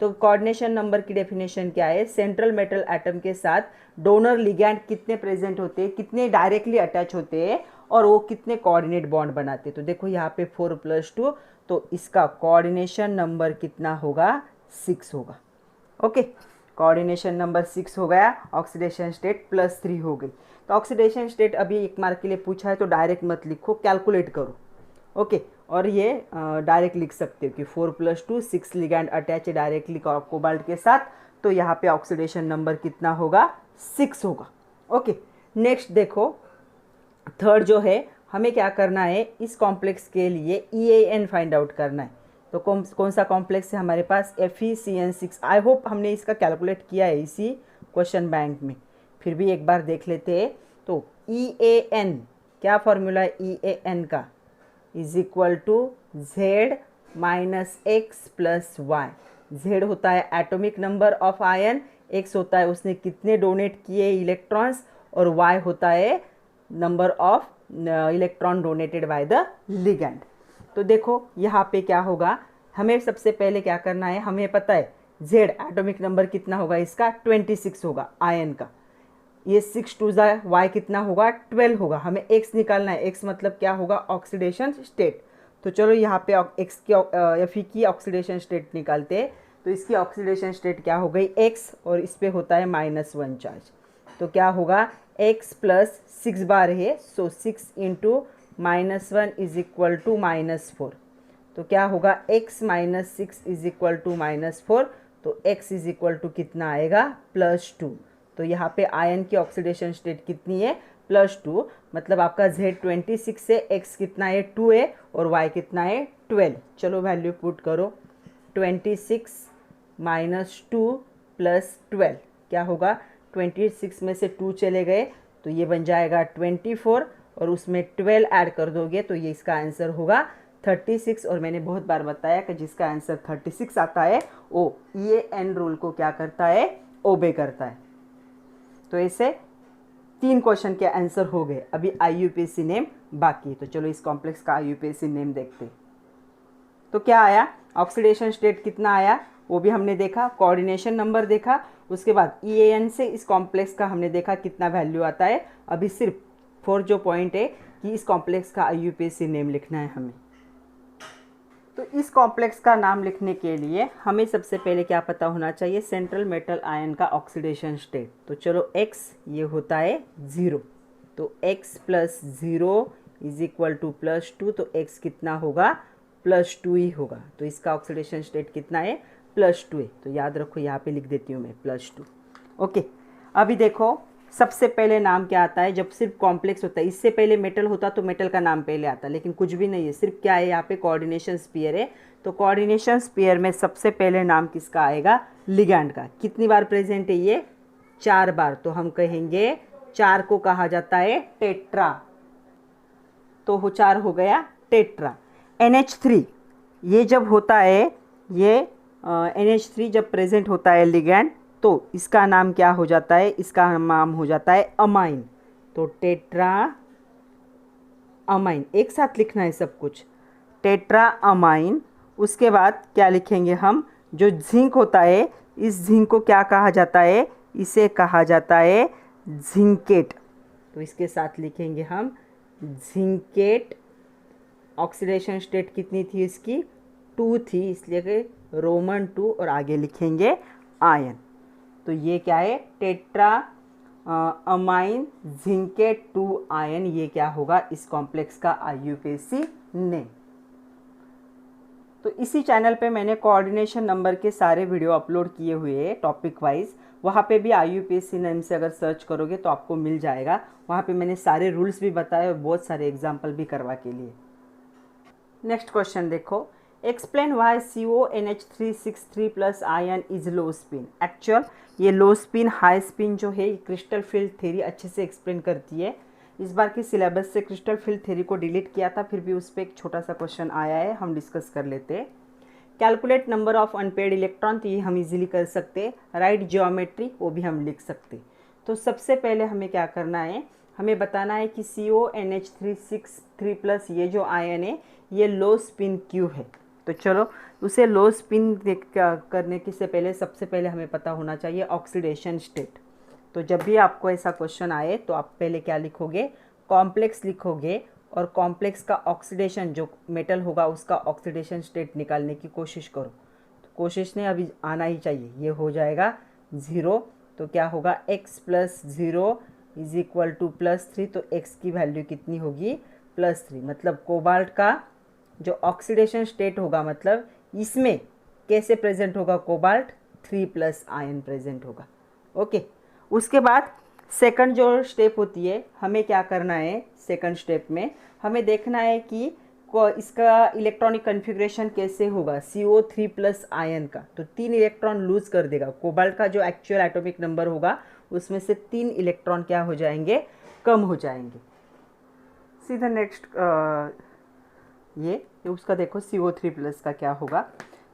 तो कोऑर्डिनेशन नंबर की डेफिनेशन क्या है, सेंट्रल मेटल एटम के साथ डोनर लिगैंड कितने प्रेजेंट होते हैं, कितने डायरेक्टली अटैच होते हैं, और वो कितने कोऑर्डिनेट बॉन्ड बनाते हैं। तो देखो यहाँ पे 4 + 2, तो इसका कोऑर्डिनेशन नंबर कितना होगा, 6 होगा। ओके, कोऑर्डिनेशन नंबर 6 हो गया, ऑक्सीडेशन स्टेट +3 हो गई। तो ऑक्सीडेशन स्टेट अभी 1 मार्क के लिए पूछा है, तो डायरेक्ट मत लिखो, कैलकुलेट करो। ओके, और ये डायरेक्ट लिख सकते हो कि 4 + 2 6 लिगैंड अटैच है डायरेक्टली कोबाल्ट के साथ, तो यहाँ पे ऑक्सीडेशन नंबर कितना होगा, 6 होगा। ओके, नेक्स्ट देखो, थर्ड जो है, हमें क्या करना है, इस कॉम्प्लेक्स के लिए EAN फाइंड आउट करना है। तो कौन सा कॉम्प्लेक्स है हमारे पास, FeCN6। आई होप हमने इसका कैलकुलेट किया है इसी क्वेश्चन बैंक में, फिर भी एक बार देख लेते हैं। तो EAN, क्या फॉर्मूला है EAN का, is equal to Z - X + Y। Z होता है atomic number of ion, X होता है उसने कितने डोनेट किए इलेक्ट्रॉन्स, और Y होता है number of electron donated by the ligand. तो देखो यहाँ पे क्या होगा, हमें सबसे पहले क्या करना है, हमें पता है Z एटॉमिक नंबर कितना होगा इसका, 26 होगा आयन का। ये 6 × 2 Y कितना होगा, 12 होगा। हमें X निकालना है, X मतलब क्या होगा, ऑक्सीडेशन स्टेट। तो चलो यहाँ पे X की Fe की ऑक्सीडेशन स्टेट निकालते हैं। तो इसकी ऑक्सीडेशन स्टेट क्या हो गई, X, और इस पे होता है -1 चार्ज। तो क्या होगा, X + 6 बार है, सो 6 × -1 इज इक्वल टू -4। तो क्या होगा, X - 6 इज इक्वल टू -4, तो X इज इक्वल टू कितना आएगा, +2। तो यहाँ पे आयन की ऑक्सीडेशन स्टेट कितनी है, +2, मतलब आपका Z 26 से X कितना है, 2 है, और Y कितना है, 12। चलो वैल्यू पुट करो, 26 - 2 + 12 क्या होगा, 26 में से 2 चले गए तो ये बन जाएगा 24, और उसमें 12 ऐड कर दोगे तो ये इसका आंसर होगा 36। और मैंने बहुत बार बताया कि जिसका आंसर 36 आता है वो EAN रूल को क्या करता है, ओबे करता है। तो ऐसे 3 क्वेश्चन के आंसर हो गए। अभी IUPAC नेम बाकी, तो चलो इस कॉम्प्लेक्स का IUPAC नेम देखते हैं। तो क्या आया, ऑक्सीडेशन स्टेट कितना आया वो भी हमने देखा, कोऑर्डिनेशन नंबर देखा, उसके बाद EAN से इस कॉम्प्लेक्स का हमने देखा कितना वैल्यू आता है। अभी सिर्फ 4 जो पॉइंट है कि इस कॉम्प्लेक्स का IUPAC नेम लिखना है हमें। तो इस कॉम्प्लेक्स का नाम लिखने के लिए हमें सबसे पहले क्या पता होना चाहिए, सेंट्रल मेटल आयन का ऑक्सीडेशन स्टेट। तो चलो X ये होता है 0, तो X + 0 इज इक्वल टू +2, तो X कितना होगा, +2 ही होगा। तो इसका ऑक्सीडेशन स्टेट कितना है, +2 है। तो याद रखो, यहाँ पे लिख देती हूँ मैं +2। ओके, अभी देखो सबसे पहले नाम क्या आता है, जब सिर्फ कॉम्प्लेक्स होता है, इससे पहले मेटल होता तो मेटल का नाम पहले आता, लेकिन कुछ भी नहीं है, सिर्फ क्या है यहाँ पे, कोऑर्डिनेशन स्फीयर है। तो कोऑर्डिनेशन स्फीयर में सबसे पहले नाम किसका आएगा, लिगैंड का। कितनी बार प्रेजेंट है ये, 4 बार। तो हम कहेंगे 4 को कहा जाता है टेट्रा। तो 4 हो गया टेट्रा। NH3 ये जब होता है, ये NH3 जब प्रेजेंट होता है लिगैंड तो इसका नाम क्या हो जाता है, इसका नाम हो जाता है अमाइन। तो टेट्रा अमाइन, एक साथ लिखना है सब कुछ, टेट्रा अमाइन। उसके बाद क्या लिखेंगे हम, जो जिंक होता है इस जिंक को क्या कहा जाता है, इसे कहा जाता है जिंकेट। तो इसके साथ लिखेंगे हम जिंकेट। ऑक्सीडेशन स्टेट कितनी थी इसकी, 2 थी, इसलिए कि रोमन 2 और आगे लिखेंगे आयन। तो ये क्या है, टेट्रा अमाइन जिंकेट 2 आयन, ये क्या होगा इस कॉम्प्लेक्स का IUPAC नेम। तो इसी चैनल पे मैंने कोऑर्डिनेशन नंबर के सारे वीडियो अपलोड किए हुए हैं टॉपिक वाइज, वहाँ पे भी IUPAC नेम से अगर सर्च करोगे तो आपको मिल जाएगा। वहाँ पे मैंने सारे रूल्स भी बताए और बहुत सारे एग्जाम्पल भी करवा के लिए। नेक्स्ट क्वेश्चन देखो, explain why CONH363 plus ion is low spin. Actual ये लो स्पिन हाई स्पिन जो है क्रिस्टल फील्ड थ्योरी अच्छे से एक्सप्लेन करती है। इस बार की सिलेबस से क्रिस्टल फील्ड थ्योरी को डिलीट किया था, फिर भी उस पर एक छोटा सा क्वेश्चन आया है, हम डिस्कस कर लेते हैं। Calculate number of unpaired electron, तो ये हम इजीली कर सकते। राइट जियोमेट्री, वो भी हम लिख सकते। तो सबसे पहले हमें क्या करना है, हमें बताना है कि CONH363 प्लस ये जो आयन है ये लो स्पिन क्यों है। तो चलो उसे लो स्पिन करने के से पहले सबसे पहले हमें पता होना चाहिए ऑक्सीडेशन स्टेट। तो जब भी आपको ऐसा क्वेश्चन आए तो आप पहले क्या लिखोगे, कॉम्प्लेक्स लिखोगे और कॉम्प्लेक्स का ऑक्सीडेशन जो मेटल होगा उसका ऑक्सीडेशन स्टेट निकालने की कोशिश करो। तो कोशिश नहीं, अभी आना ही चाहिए। ये हो जाएगा 0, तो क्या होगा x + 0 = +3, तो x की वैल्यू कितनी होगी, +3। मतलब कोबाल्ट का जो ऑक्सीडेशन स्टेट होगा, मतलब इसमें कैसे प्रेजेंट होगा कोबाल्ट, 3+ आयन प्रेजेंट होगा। ओके, उसके बाद सेकंड जो स्टेप होती है, हमें क्या करना है, सेकंड स्टेप में हमें देखना है कि इसका इलेक्ट्रॉनिक कन्फिग्रेशन कैसे होगा CO3+ आयन का। तो 3 इलेक्ट्रॉन लूज कर देगा। कोबाल्ट का जो एक्चुअल एटॉमिक नंबर होगा उसमें से 3 इलेक्ट्रॉन क्या हो जाएंगे, कम हो जाएंगे। सीधा नेक्स्ट ये उसका देखो CO3+ का क्या होगा।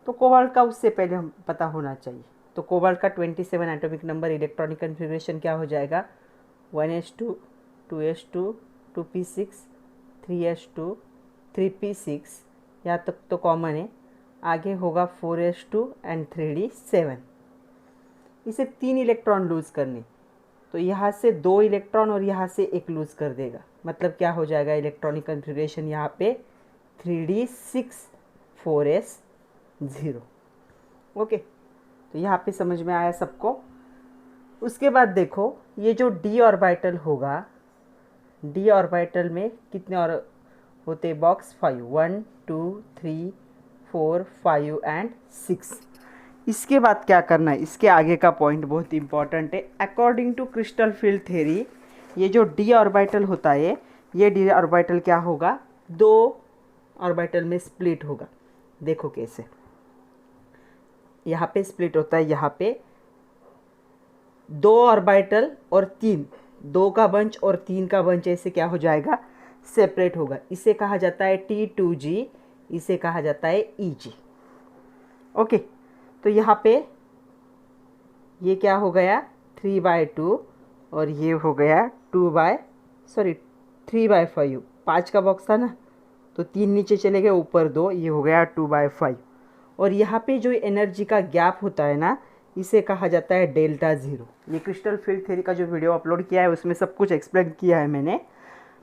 तो कोबाल्ट का उससे पहले हम पता होना चाहिए। तो कोबाल्ट का 27 एटॉमिक नंबर, इलेक्ट्रॉनिक कन्फिग्रेशन क्या हो जाएगा, 1s2 2s2 2p6 3s2 3p6, यहाँ तक तो कॉमन है। आगे होगा 4s2 एंड 3d7। इसे 3 इलेक्ट्रॉन लूज करने, तो यहाँ से 2 इलेक्ट्रॉन और यहाँ से 1 लूज कर देगा। मतलब क्या हो जाएगा इलेक्ट्रॉनिक कन्फिग्रेशन यहाँ पे 3d6 4s0। ओके, तो यहाँ पे समझ में आया सबको। उसके बाद देखो ये जो d ऑर्बिटल होगा, d ऑर्बिटल में कितने और होते बॉक्स, 5, 1 2 3 4 5 एंड 6। इसके बाद क्या करना है, इसके आगे का पॉइंट बहुत इंपॉर्टेंट है। According to crystal field theory ये जो d ऑर्बिटल होता है, ये d ऑर्बिटल क्या होगा, 2 ऑर्बिटल में स्प्लिट होगा। देखो कैसे, यहाँ पे स्प्लिट होता है, यहाँ पे 2 ऑर्बिटल और 3, 2 का बंच और 3 का बंच ऐसे क्या हो जाएगा, सेपरेट होगा। इसे कहा जाता है T2G, इसे कहा जाता है EG। ओके, तो यहाँ पे ये क्या हो गया 3/2 और ये हो गया 3/5। 5 का बॉक्स था ना, तो 3 नीचे चले गए, ऊपर 2, ये हो गया 2/5। और यहाँ पे जो एनर्जी का गैप होता है ना, इसे कहा जाता है Δ0। ये क्रिस्टल फील्ड थ्योरी का जो वीडियो अपलोड किया है उसमें सब कुछ एक्सप्लेन किया है मैंने।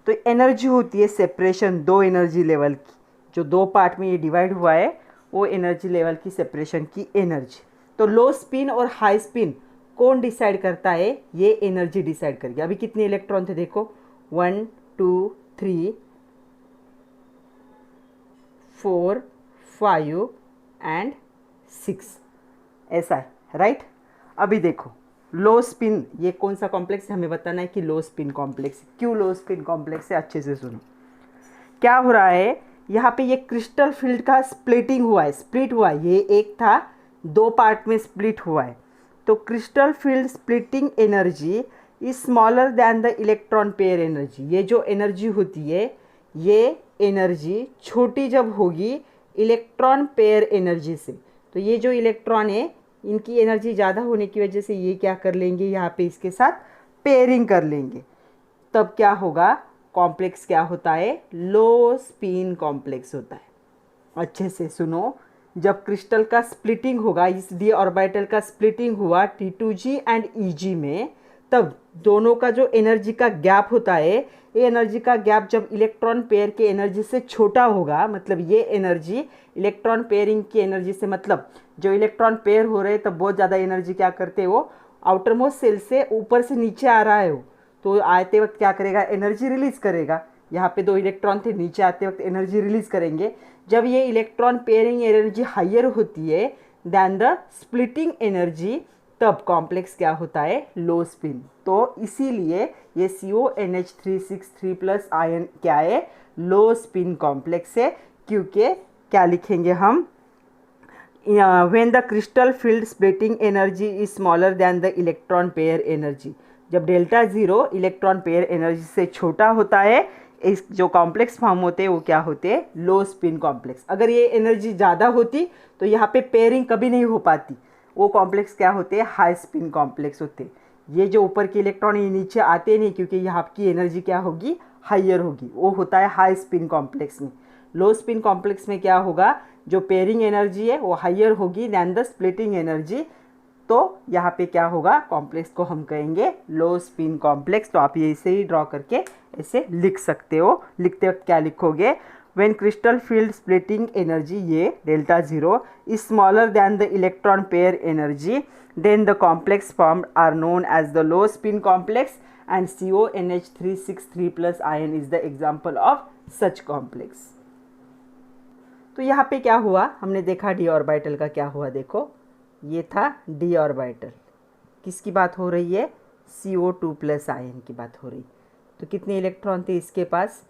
तो एनर्जी होती है सेपरेशन 2 एनर्जी लेवल की, जो 2 पार्ट में ये डिवाइड हुआ है, वो एनर्जी लेवल की सेपरेशन की एनर्जी। तो लो स्पिन और हाई स्पिन कौन डिसाइड करता है, ये एनर्जी डिसाइड करेगी। अभी कितने इलेक्ट्रॉन थे देखो, 1 2 3 4 5 एंड 6, ऐसा है, राइट। अभी देखो लो स्पिन, ये कौन सा कॉम्प्लेक्स है, हमें बताना है कि लो स्पिन कॉम्प्लेक्स। क्यों लो स्पिन कॉम्प्लेक्स है, अच्छे से सुनो। क्या हो रहा है यहाँ पे, ये क्रिस्टल फील्ड का स्प्लिटिंग हुआ है, स्प्लिट हुआ है। ये एक था, 2 पार्ट में स्प्लिट हुआ है। तो crystal field splitting energy is smaller than the electron pair energy. ये जो एनर्जी होती है, ये एनर्जी छोटी जब होगी इलेक्ट्रॉन पेयर एनर्जी से। तो ये जो इलेक्ट्रॉन है इनकी एनर्जी ज़्यादा होने की वजह से ये क्या कर लेंगे, यहाँ पे इसके साथ पेयरिंग कर लेंगे। तब क्या होगा, कॉम्प्लेक्स क्या होता है, लो स्पिन कॉम्प्लेक्स होता है। अच्छे से सुनो, जब क्रिस्टल का स्प्लिटिंग होगा, इस डी ऑर्बिटल का स्प्लिटिंग हुआ T2G एंड EG में, तब दोनों का जो एनर्जी का गैप होता है, ये एनर्जी का गैप जब इलेक्ट्रॉन पेयर के एनर्जी से छोटा होगा, मतलब ये एनर्जी इलेक्ट्रॉन पेयरिंग की एनर्जी से, मतलब जो इलेक्ट्रॉन पेयर हो रहे हैं तब बहुत ज़्यादा एनर्जी क्या करते हैं, वो आउटर मोस्ट सेल से ऊपर से नीचे आ रहा है वो, तो आते वक्त क्या करेगा, एनर्जी रिलीज करेगा। यहाँ पे 2 इलेक्ट्रॉन थे, नीचे आते वक्त एनर्जी रिलीज करेंगे। जब ये इलेक्ट्रॉन पेयरिंग एनर्जी हायर होती है दैन द स्प्लिटिंग एनर्जी, तब कॉम्प्लेक्स क्या होता है, लो स्पिन। तो इसीलिए ये CONH363+ आयन क्या है, लो स्पिन कॉम्प्लेक्स है। क्योंकि क्या लिखेंगे हम, when the crystal field splitting energy is smaller than the electron pair energy, जब delta zero electron pair energy से छोटा होता है, इस जो कॉम्प्लेक्स फॉर्म होते हैं वो क्या होते हैं, लो स्पिन कॉम्प्लेक्स। अगर ये एनर्जी ज़्यादा होती तो यहाँ पे पेयरिंग कभी नहीं हो पाती, वो कॉम्प्लेक्स क्या होते हैं, हाई स्पिन कॉम्प्लेक्स होते हैं। ये जो ऊपर के इलेक्ट्रॉन ये नीचे आते नहीं, क्योंकि यहाँ की एनर्जी क्या होगी, हाइयर होगी, वो होता है हाई स्पिन कॉम्प्लेक्स में। लो स्पिन कॉम्प्लेक्स में क्या होगा, जो पेयरिंग एनर्जी है वो हाइयर होगी दैन द स्प्लिटिंग एनर्जी, तो यहाँ पे क्या होगा, कॉम्प्लेक्स को हम कहेंगे लो स्पिन कॉम्प्लेक्स। तो आप ये इसे ही ड्रॉ करके ऐसे लिख सकते हो। लिखते वक्त क्या लिखोगे, when crystal field splitting energy, ये delta zero is smaller than the electron pair energy, then the complex formed are known as the low spin complex and CONH363+ ion is the example of such complex. तो यहाँ पे क्या हुआ, हमने देखा D orbital का क्या हुआ, देखो ये था डी ऑर्बिटल, किसकी बात हो रही है, CO2+ आयन की बात हो रही। तो कितने इलेक्ट्रॉन थे इसके पास,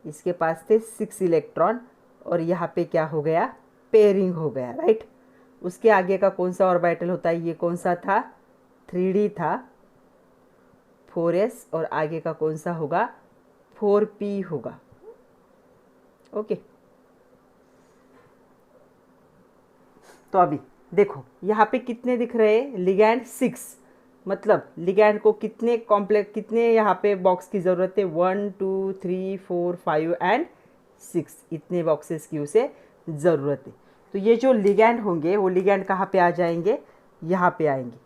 इसके पास थे 6 इलेक्ट्रॉन, और यहाँ पे क्या हो गया, पेयरिंग हो गया, राइट। उसके आगे का कौन सा ऑर्बिटल होता है, ये कौन सा था, 3D था, 4s, और आगे का कौन सा होगा, 4p होगा, ओके। तो अभी देखो यहाँ पे कितने दिख रहे हैं, लिगैंड 6, मतलब लिगैंड को कितने कॉम्प्लेक्स, कितने यहाँ पे बॉक्स की ज़रूरत है, 1 2 3 4 5 एंड 6, इतने बॉक्सेस की उसे ज़रूरत है। तो ये जो लिगैंड होंगे वो लिगैंड कहाँ पे आ जाएंगे, यहाँ पे आएंगे।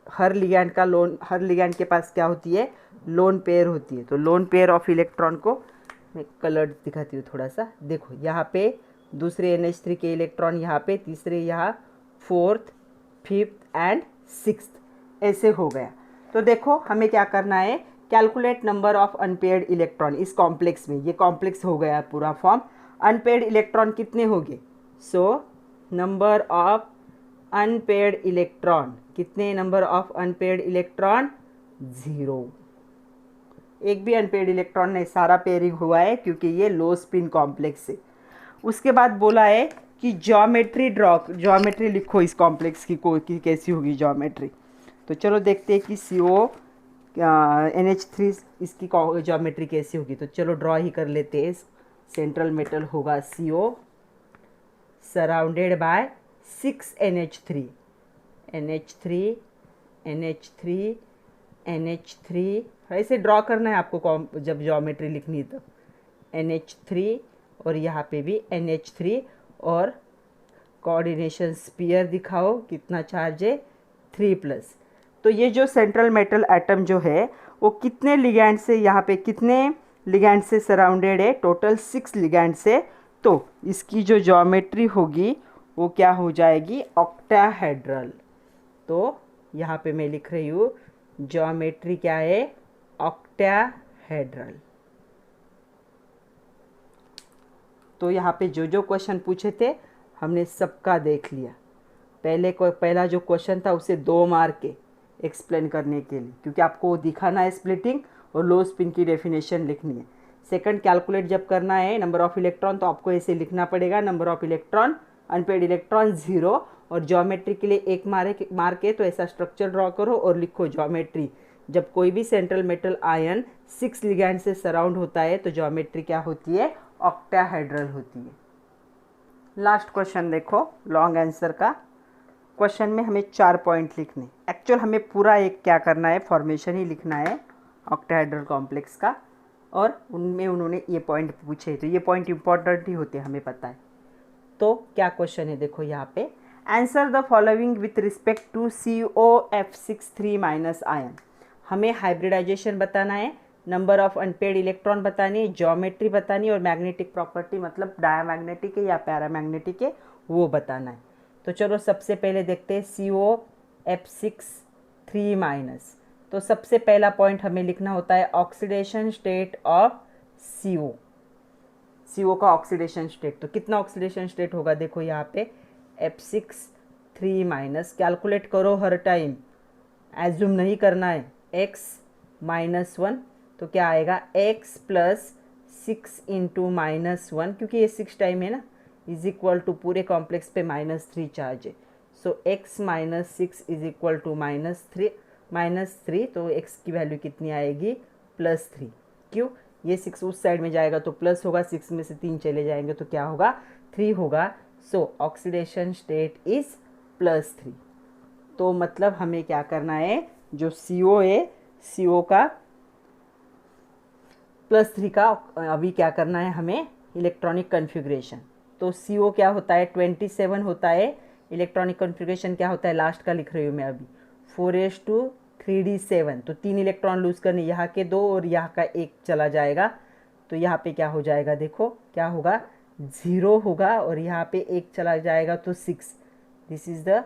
हर लिगैंड का हर लिगैंड के पास क्या होती है, लोन पेयर होती है। तो लोन पेयर ऑफ इलेक्ट्रॉन को मैं कलर्ड दिखाती हूँ थोड़ा सा, देखो यहाँ पे दूसरे NH3 के इलेक्ट्रॉन यहाँ पे, तीसरे यहाँ, 4th 5th एंड 6th, ऐसे हो गया। तो देखो हमें क्या करना है, calculate number of unpaired electron इस कॉम्प्लेक्स में। ये कॉम्प्लेक्स हो गया पूरा फॉर्म। अनपेयर्ड इलेक्ट्रॉन कितने हो गए, सो नंबर ऑफ अनपेयर्ड इलेक्ट्रॉन, कितने नंबर ऑफ अनपेयर्ड इलेक्ट्रॉन, 0, एक भी अनपेयर्ड इलेक्ट्रॉन नहीं, सारा पेयरिंग हुआ है क्योंकि ये लो स्पिन कॉम्प्लेक्स है। उसके बाद बोला है कि ज्योमेट्री लिखो इस कॉम्प्लेक्स की कैसी होगी ज्योमेट्री। तो चलो देखते हैं कि NH3 इसकी ज्योमेट्री कैसी होगी। तो चलो ड्रॉ ही कर लेते हैं। सेंट्रल मेटल होगा CO surrounded by 6 NH3, NH3 NH3 NH3, ऐसे ड्रॉ करना है आपको जब ज्योमेट्री लिखनी है तब। NH3 और यहाँ पे भी NH3, और कोऑर्डिनेशन स्फीयर दिखाओ, कितना चार्ज है, 3+। तो ये जो सेंट्रल मेटल एटम जो है वो कितने लिगैंड से, यहाँ पे कितने लिगैंड से सराउंडेड है, टोटल 6 लिगैंड से। तो इसकी जो ज्योमेट्री होगी वो क्या हो जाएगी, ऑक्टाहेड्रल। तो यहाँ पे मैं लिख रही हूँ ज्योमेट्री क्या है, ऑक्टाहेड्रल। तो यहाँ पे जो जो क्वेश्चन पूछे थे हमने सबका देख लिया। पहला जो क्वेश्चन था उसे 2 मार्क के एक्सप्लेन करने के लिए, क्योंकि आपको दिखाना है स्प्लिटिंग और लो स्पिन की डेफिनेशन लिखनी है। सेकंड, कैलकुलेट जब करना है नंबर ऑफ इलेक्ट्रॉन, तो आपको ऐसे लिखना पड़ेगा, number of electron, unpaired electron 0, और ज्योमेट्री के लिए 1 मार्क है। तो ऐसा स्ट्रक्चर ड्रॉ करो और लिखो ज्योमेट्री। जब कोई भी सेंट्रल मेटल आयन 6 लिगैंड से सराउंड होता है तो ज्योमेट्री क्या होती है, ऑक्टाहेड्रल होती है। लास्ट क्वेश्चन देखो लॉन्ग आंसर का। क्वेश्चन में हमें 4 पॉइंट लिखने, एक्चुअल हमें पूरा एक क्या करना है, फॉर्मेशन ही लिखना है ऑक्टाहेड्रल कॉम्प्लेक्स का, और उनमें उन्होंने ये पॉइंट पूछे, तो ये पॉइंट इंपॉर्टेंट ही होते हैं, हमें पता है। तो क्या क्वेश्चन है देखो यहाँ पे, answer the following with respect to COF63 minus ion. हमें हाइब्रिडाइजेशन बताना है, नंबर ऑफ अनपेड इलेक्ट्रॉन बतानी है, ज्योमेट्री बतानी है, और मैग्नेटिक प्रॉपर्टी मतलब डायमैग्नेटिक है या पैरामैग्नेटिक है वो बताना है। तो चलो सबसे पहले देखते हैं COF63 माइनस। तो सबसे पहला पॉइंट हमें लिखना होता है ऑक्सीडेशन स्टेट ऑफ CO का ऑक्सीडेशन स्टेट। तो कितना ऑक्सीडेशन स्टेट होगा देखो यहाँ पे F63 माइनस, कैलकुलेट करो हर टाइम, एज्यूम नहीं करना है, x -1, तो क्या आएगा x प्लस 6 इंटू -1, क्योंकि ये 6 टाइम है ना, इज इक्वल टू पूरे कॉम्प्लेक्स पे -3 चार्ज है, so x minus 6 is equal to -3, तो x की वैल्यू कितनी आएगी +3। क्यों, ये 6 उस साइड में जाएगा तो प्लस होगा, 6 में से 3 चले जाएंगे तो क्या होगा 3 होगा, सो ऑक्सीडेशन स्टेट इज +3। तो मतलब हमें क्या करना है, जो CO है CO का +3 का अभी क्या करना है हमें, इलेक्ट्रॉनिक कन्फिग्रेशन। तो CO क्या होता है 27 होता है, इलेक्ट्रॉनिक कन्फिग्रेशन क्या होता है, लास्ट का लिख रही हूँ मैं अभी, 4s2 3d7, तो 3 इलेक्ट्रॉन लूज करने, यहाँ के 2 और यहाँ का 1 चला जाएगा, तो यहाँ पे क्या हो जाएगा देखो, क्या होगा 0 होगा, और यहाँ पे 1 चला जाएगा तो 6। This is the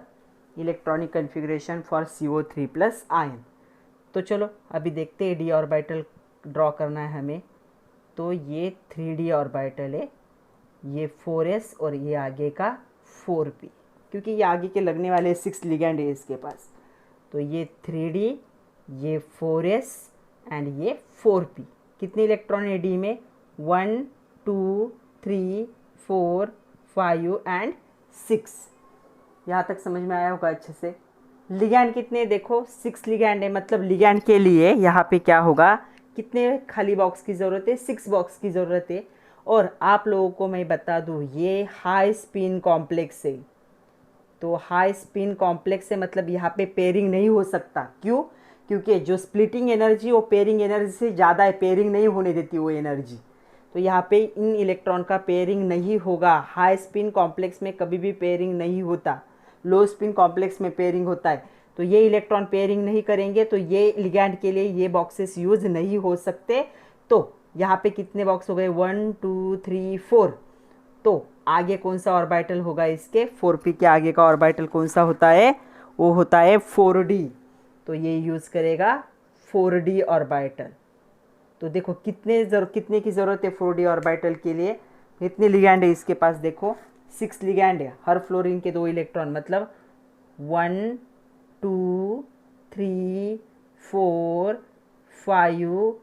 electronic configuration for CO3 plus ion. तो चलो अभी देखते हैं d ऑर्बिटल ड्रॉ करना है हमें। तो ये 3d ऑर्बिटल है, ये 4s और ये आगे का 4p, क्योंकि ये आगे के लगने वाले 6 लिगेंड है इसके पास। तो ये 3d, ये 4s एंड ये 4p। कितने इलेक्ट्रॉन है d में, 1 2 3 4 5 एंड 6। यहाँ तक समझ में आया होगा अच्छे से। लिगैंड कितने देखो 6 लिगैंड है, मतलब लिगैंड के लिए यहाँ पे क्या होगा, कितने खाली बॉक्स की ज़रूरत है, 6 बॉक्स की ज़रूरत है। और आप लोगों को मैं बता दूँ ये हाई स्पिन कॉम्प्लेक्स है, तो हाई स्पिन कॉम्प्लेक्स है मतलब यहाँ पे पेयरिंग नहीं हो सकता। क्यों, क्योंकि जो स्प्लिटिंग एनर्जी वो पेयरिंग एनर्जी से ज़्यादा है, पेयरिंग नहीं होने देती वो एनर्जी, तो यहाँ पे इन इलेक्ट्रॉन का पेयरिंग नहीं होगा। हाई स्पिन कॉम्प्लेक्स में कभी भी पेयरिंग नहीं होता, लो स्पिन कॉम्प्लेक्स में पेयरिंग होता है। तो ये इलेक्ट्रॉन पेयरिंग नहीं करेंगे तो ये लिगैंड के लिए ये बॉक्सेस यूज नहीं हो सकते। तो यहाँ पे कितने बॉक्स हो गए, 1 2 3 4। तो आगे कौन सा ऑर्बिटल होगा इसके, 4p के आगे का ऑर्बिटल कौन सा होता है, वो होता है 4d। तो ये यूज़ करेगा 4d ऑर्बिटल। तो देखो कितने की ज़रूरत है 4d ऑर्बिटल के लिए, कितने लिगैंड है इसके पास देखो, 6 लिगैंड है, हर फ्लोरीन के 2 इलेक्ट्रॉन, मतलब 1 2 3 4 5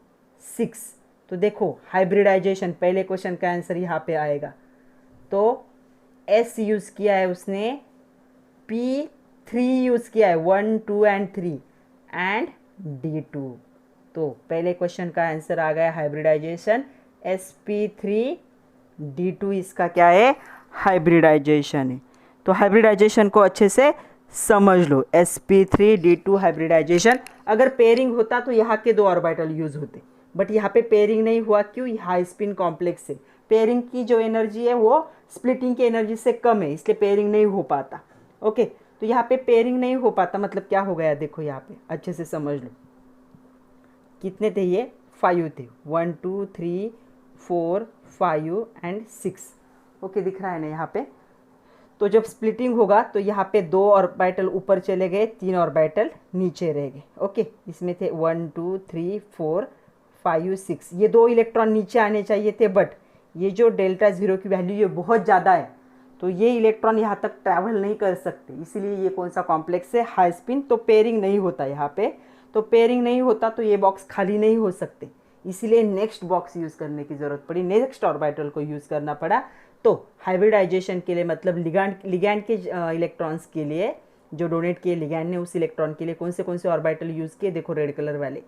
6। तो देखो हाइब्रिडाइजेशन, पहले क्वेश्चन का आंसर यहाँ पे आएगा। तो S यूज़ किया है उसने, P3 यूज़ किया है, 1 2 एंड 3 एंड D2। तो पहले क्वेश्चन का आंसर आ गया हाइब्रिडाइजेशन, sp3d2 इसका क्या है, हाइब्रिडाइजेशन है। तो हाइब्रिडाइजेशन को अच्छे से समझ लो, sp3d2 हाइब्रिडाइजेशन। अगर पेयरिंग होता तो यहाँ के 2 ऑर्बिटल यूज होते, बट यहाँ पे पेयरिंग नहीं हुआ, क्यों, हाई स्पिन कॉम्प्लेक्स से पेयरिंग की जो एनर्जी है वो स्प्लिटिंग की एनर्जी से कम है, इसलिए पेयरिंग नहीं हो पाता। ओके, तो यहाँ पे पेयरिंग नहीं हो पाता मतलब क्या हो गया देखो, यहाँ पे अच्छे से समझ लो, कितने थे ये 5 थे, 1 2 3 4 5 एंड 6। ओके दिख रहा है ना यहाँ पे। तो जब स्प्लिटिंग होगा तो यहाँ पे 2 ऑर्बिटल ऊपर चले गए, 3 ऑर्बिटल नीचे रह गए। ओके, इसमें थे 1 2 3 4 5 6, ये 2 इलेक्ट्रॉन नीचे आने चाहिए थे, बट ये जो डेल्टा 0 की वैल्यू ये बहुत ज़्यादा है, तो ये इलेक्ट्रॉन यहाँ तक ट्रैवल नहीं कर सकते, इसीलिए ये कौन सा कॉम्प्लेक्स है, हाई स्पिन। तो पेयरिंग नहीं होता यहाँ पे, तो पेयरिंग नहीं होता तो ये बॉक्स खाली नहीं हो सकते, इसीलिए नेक्स्ट बॉक्स यूज़ करने की ज़रूरत पड़ी, नेक्स्ट ऑर्बिटल को यूज़ करना पड़ा। तो हाइब्रिडाइजेशन के लिए मतलब लिगैंड के इलेक्ट्रॉन्स के लिए जो डोनेट किए लिगैंड ने, उस इलेक्ट्रॉन के लिए कौन से ऑर्बिटल यूज़ किए देखो, रेड कलर वाले,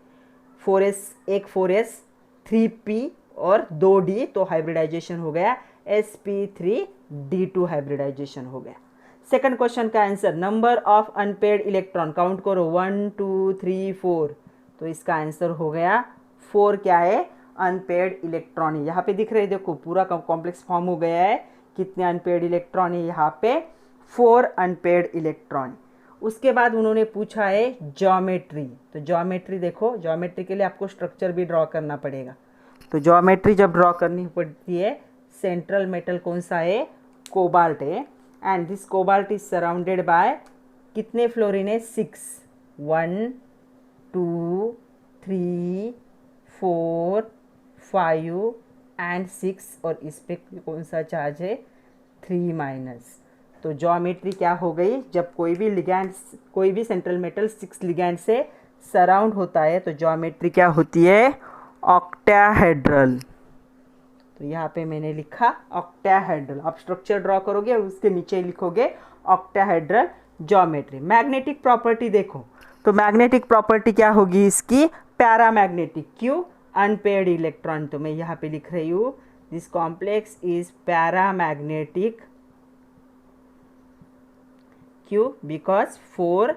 4s, एक 4s 3p और 2d, तो हाइब्रिडाइजेशन हो गया sp3d2 हाइब्रिडाइजेशन हो गया। सेकंड क्वेश्चन का answer, number of unpaired electron, count करो 1 2 3 4, तो इसका आंसर हो गया 4 क्या है, अनपेड इलेक्ट्रॉन है। यहाँ पे दिख रहे देखो पूरा कॉम्प्लेक्स फॉर्म हो गया है, कितने अनपेड इलेक्ट्रॉन है यहाँ पे, 4 अनपेड इलेक्ट्रॉन। उसके बाद उन्होंने पूछा है ज्योमेट्री, तो ज्योमेट्री देखो, ज्योमेट्री के लिए आपको स्ट्रक्चर भी ड्रॉ करना पड़ेगा। तो ज्योमेट्री जब ड्रॉ करनी पड़ती है, सेंट्रल मेटल कौन सा है, कोबाल्ट है, and this cobalt is surrounded by कितने फ्लोरीन है, 6, 1 2 3 4 5 एंड 6, और इस पे कौन सा चार्ज है, 3 माइनस। तो ज्योमेट्री क्या हो गई, जब कोई भी लिगैंड, कोई भी सेंट्रल मेटल 6 लिगैंड से सराउंड होता है तो ज्योमेट्री क्या होती है, ऑक्टाहेड्रल। तो यहाँ पे मैंने लिखा ऑक्टाहेड्रल, आप स्ट्रक्चर ड्रॉ करोगे और उसके नीचे लिखोगे ऑक्टाहेड्रल ज्योमेट्री। मैग्नेटिक प्रॉपर्टी देखो, तो मैग्नेटिक प्रॉपर्टी क्या होगी इसकी, पैरामैग्नेटिक, क्यों, अनपेयर्ड इलेक्ट्रॉन, तो मैं यहाँ पे लिख रही हूँ दिस कॉम्प्लेक्स इज पैरामैग्नेटिक, क्यों, बिकॉज 4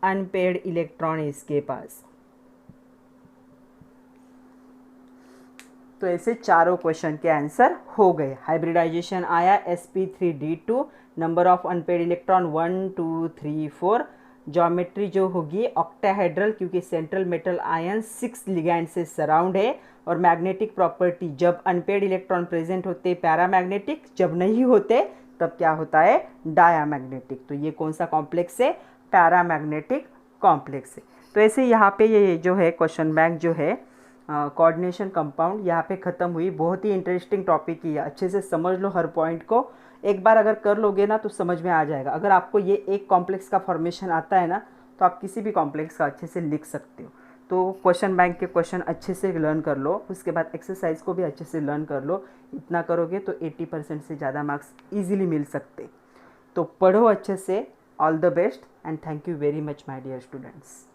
अनपेयर्ड इलेक्ट्रॉन इसके पास। तो ऐसे चारों क्वेश्चन के आंसर हो गए। हाइब्रिडाइजेशन आया sp3d2, number of unpaired electron 1 2 3 4, geometry जो होगी ऑक्टाहेड्रल, क्योंकि सेंट्रल मेटल आयन 6 लिगैंड से सराउंड है, और मैग्नेटिक प्रॉपर्टी, जब अनपेयर्ड इलेक्ट्रॉन प्रेजेंट होते पैरामैग्नेटिक, जब नहीं होते तब क्या होता है, डायामैग्नेटिक। तो ये कौन सा कॉम्प्लेक्स है, पैरामैग्नेटिक कॉम्प्लेक्स है। तो ऐसे यहाँ पे ये जो है क्वेश्चन बैंक जो है कोऑर्डिनेशन कंपाउंड यहाँ पे ख़त्म हुई। बहुत ही इंटरेस्टिंग टॉपिक ही है, अच्छे से समझ लो हर पॉइंट को, एक बार अगर कर लोगे ना तो समझ में आ जाएगा। अगर आपको ये एक कॉम्प्लेक्स का फॉर्मेशन आता है ना, तो आप किसी भी कॉम्प्लेक्स का अच्छे से लिख सकते हो। तो क्वेश्चन बैंक के क्वेश्चन अच्छे से लर्न कर लो, उसके बाद एक्सरसाइज को भी अच्छे से लर्न कर लो। इतना करोगे तो 80% से ज़्यादा मार्क्स ईजिली मिल सकते। तो पढ़ो अच्छे से। All the best and thank you very much my dear students.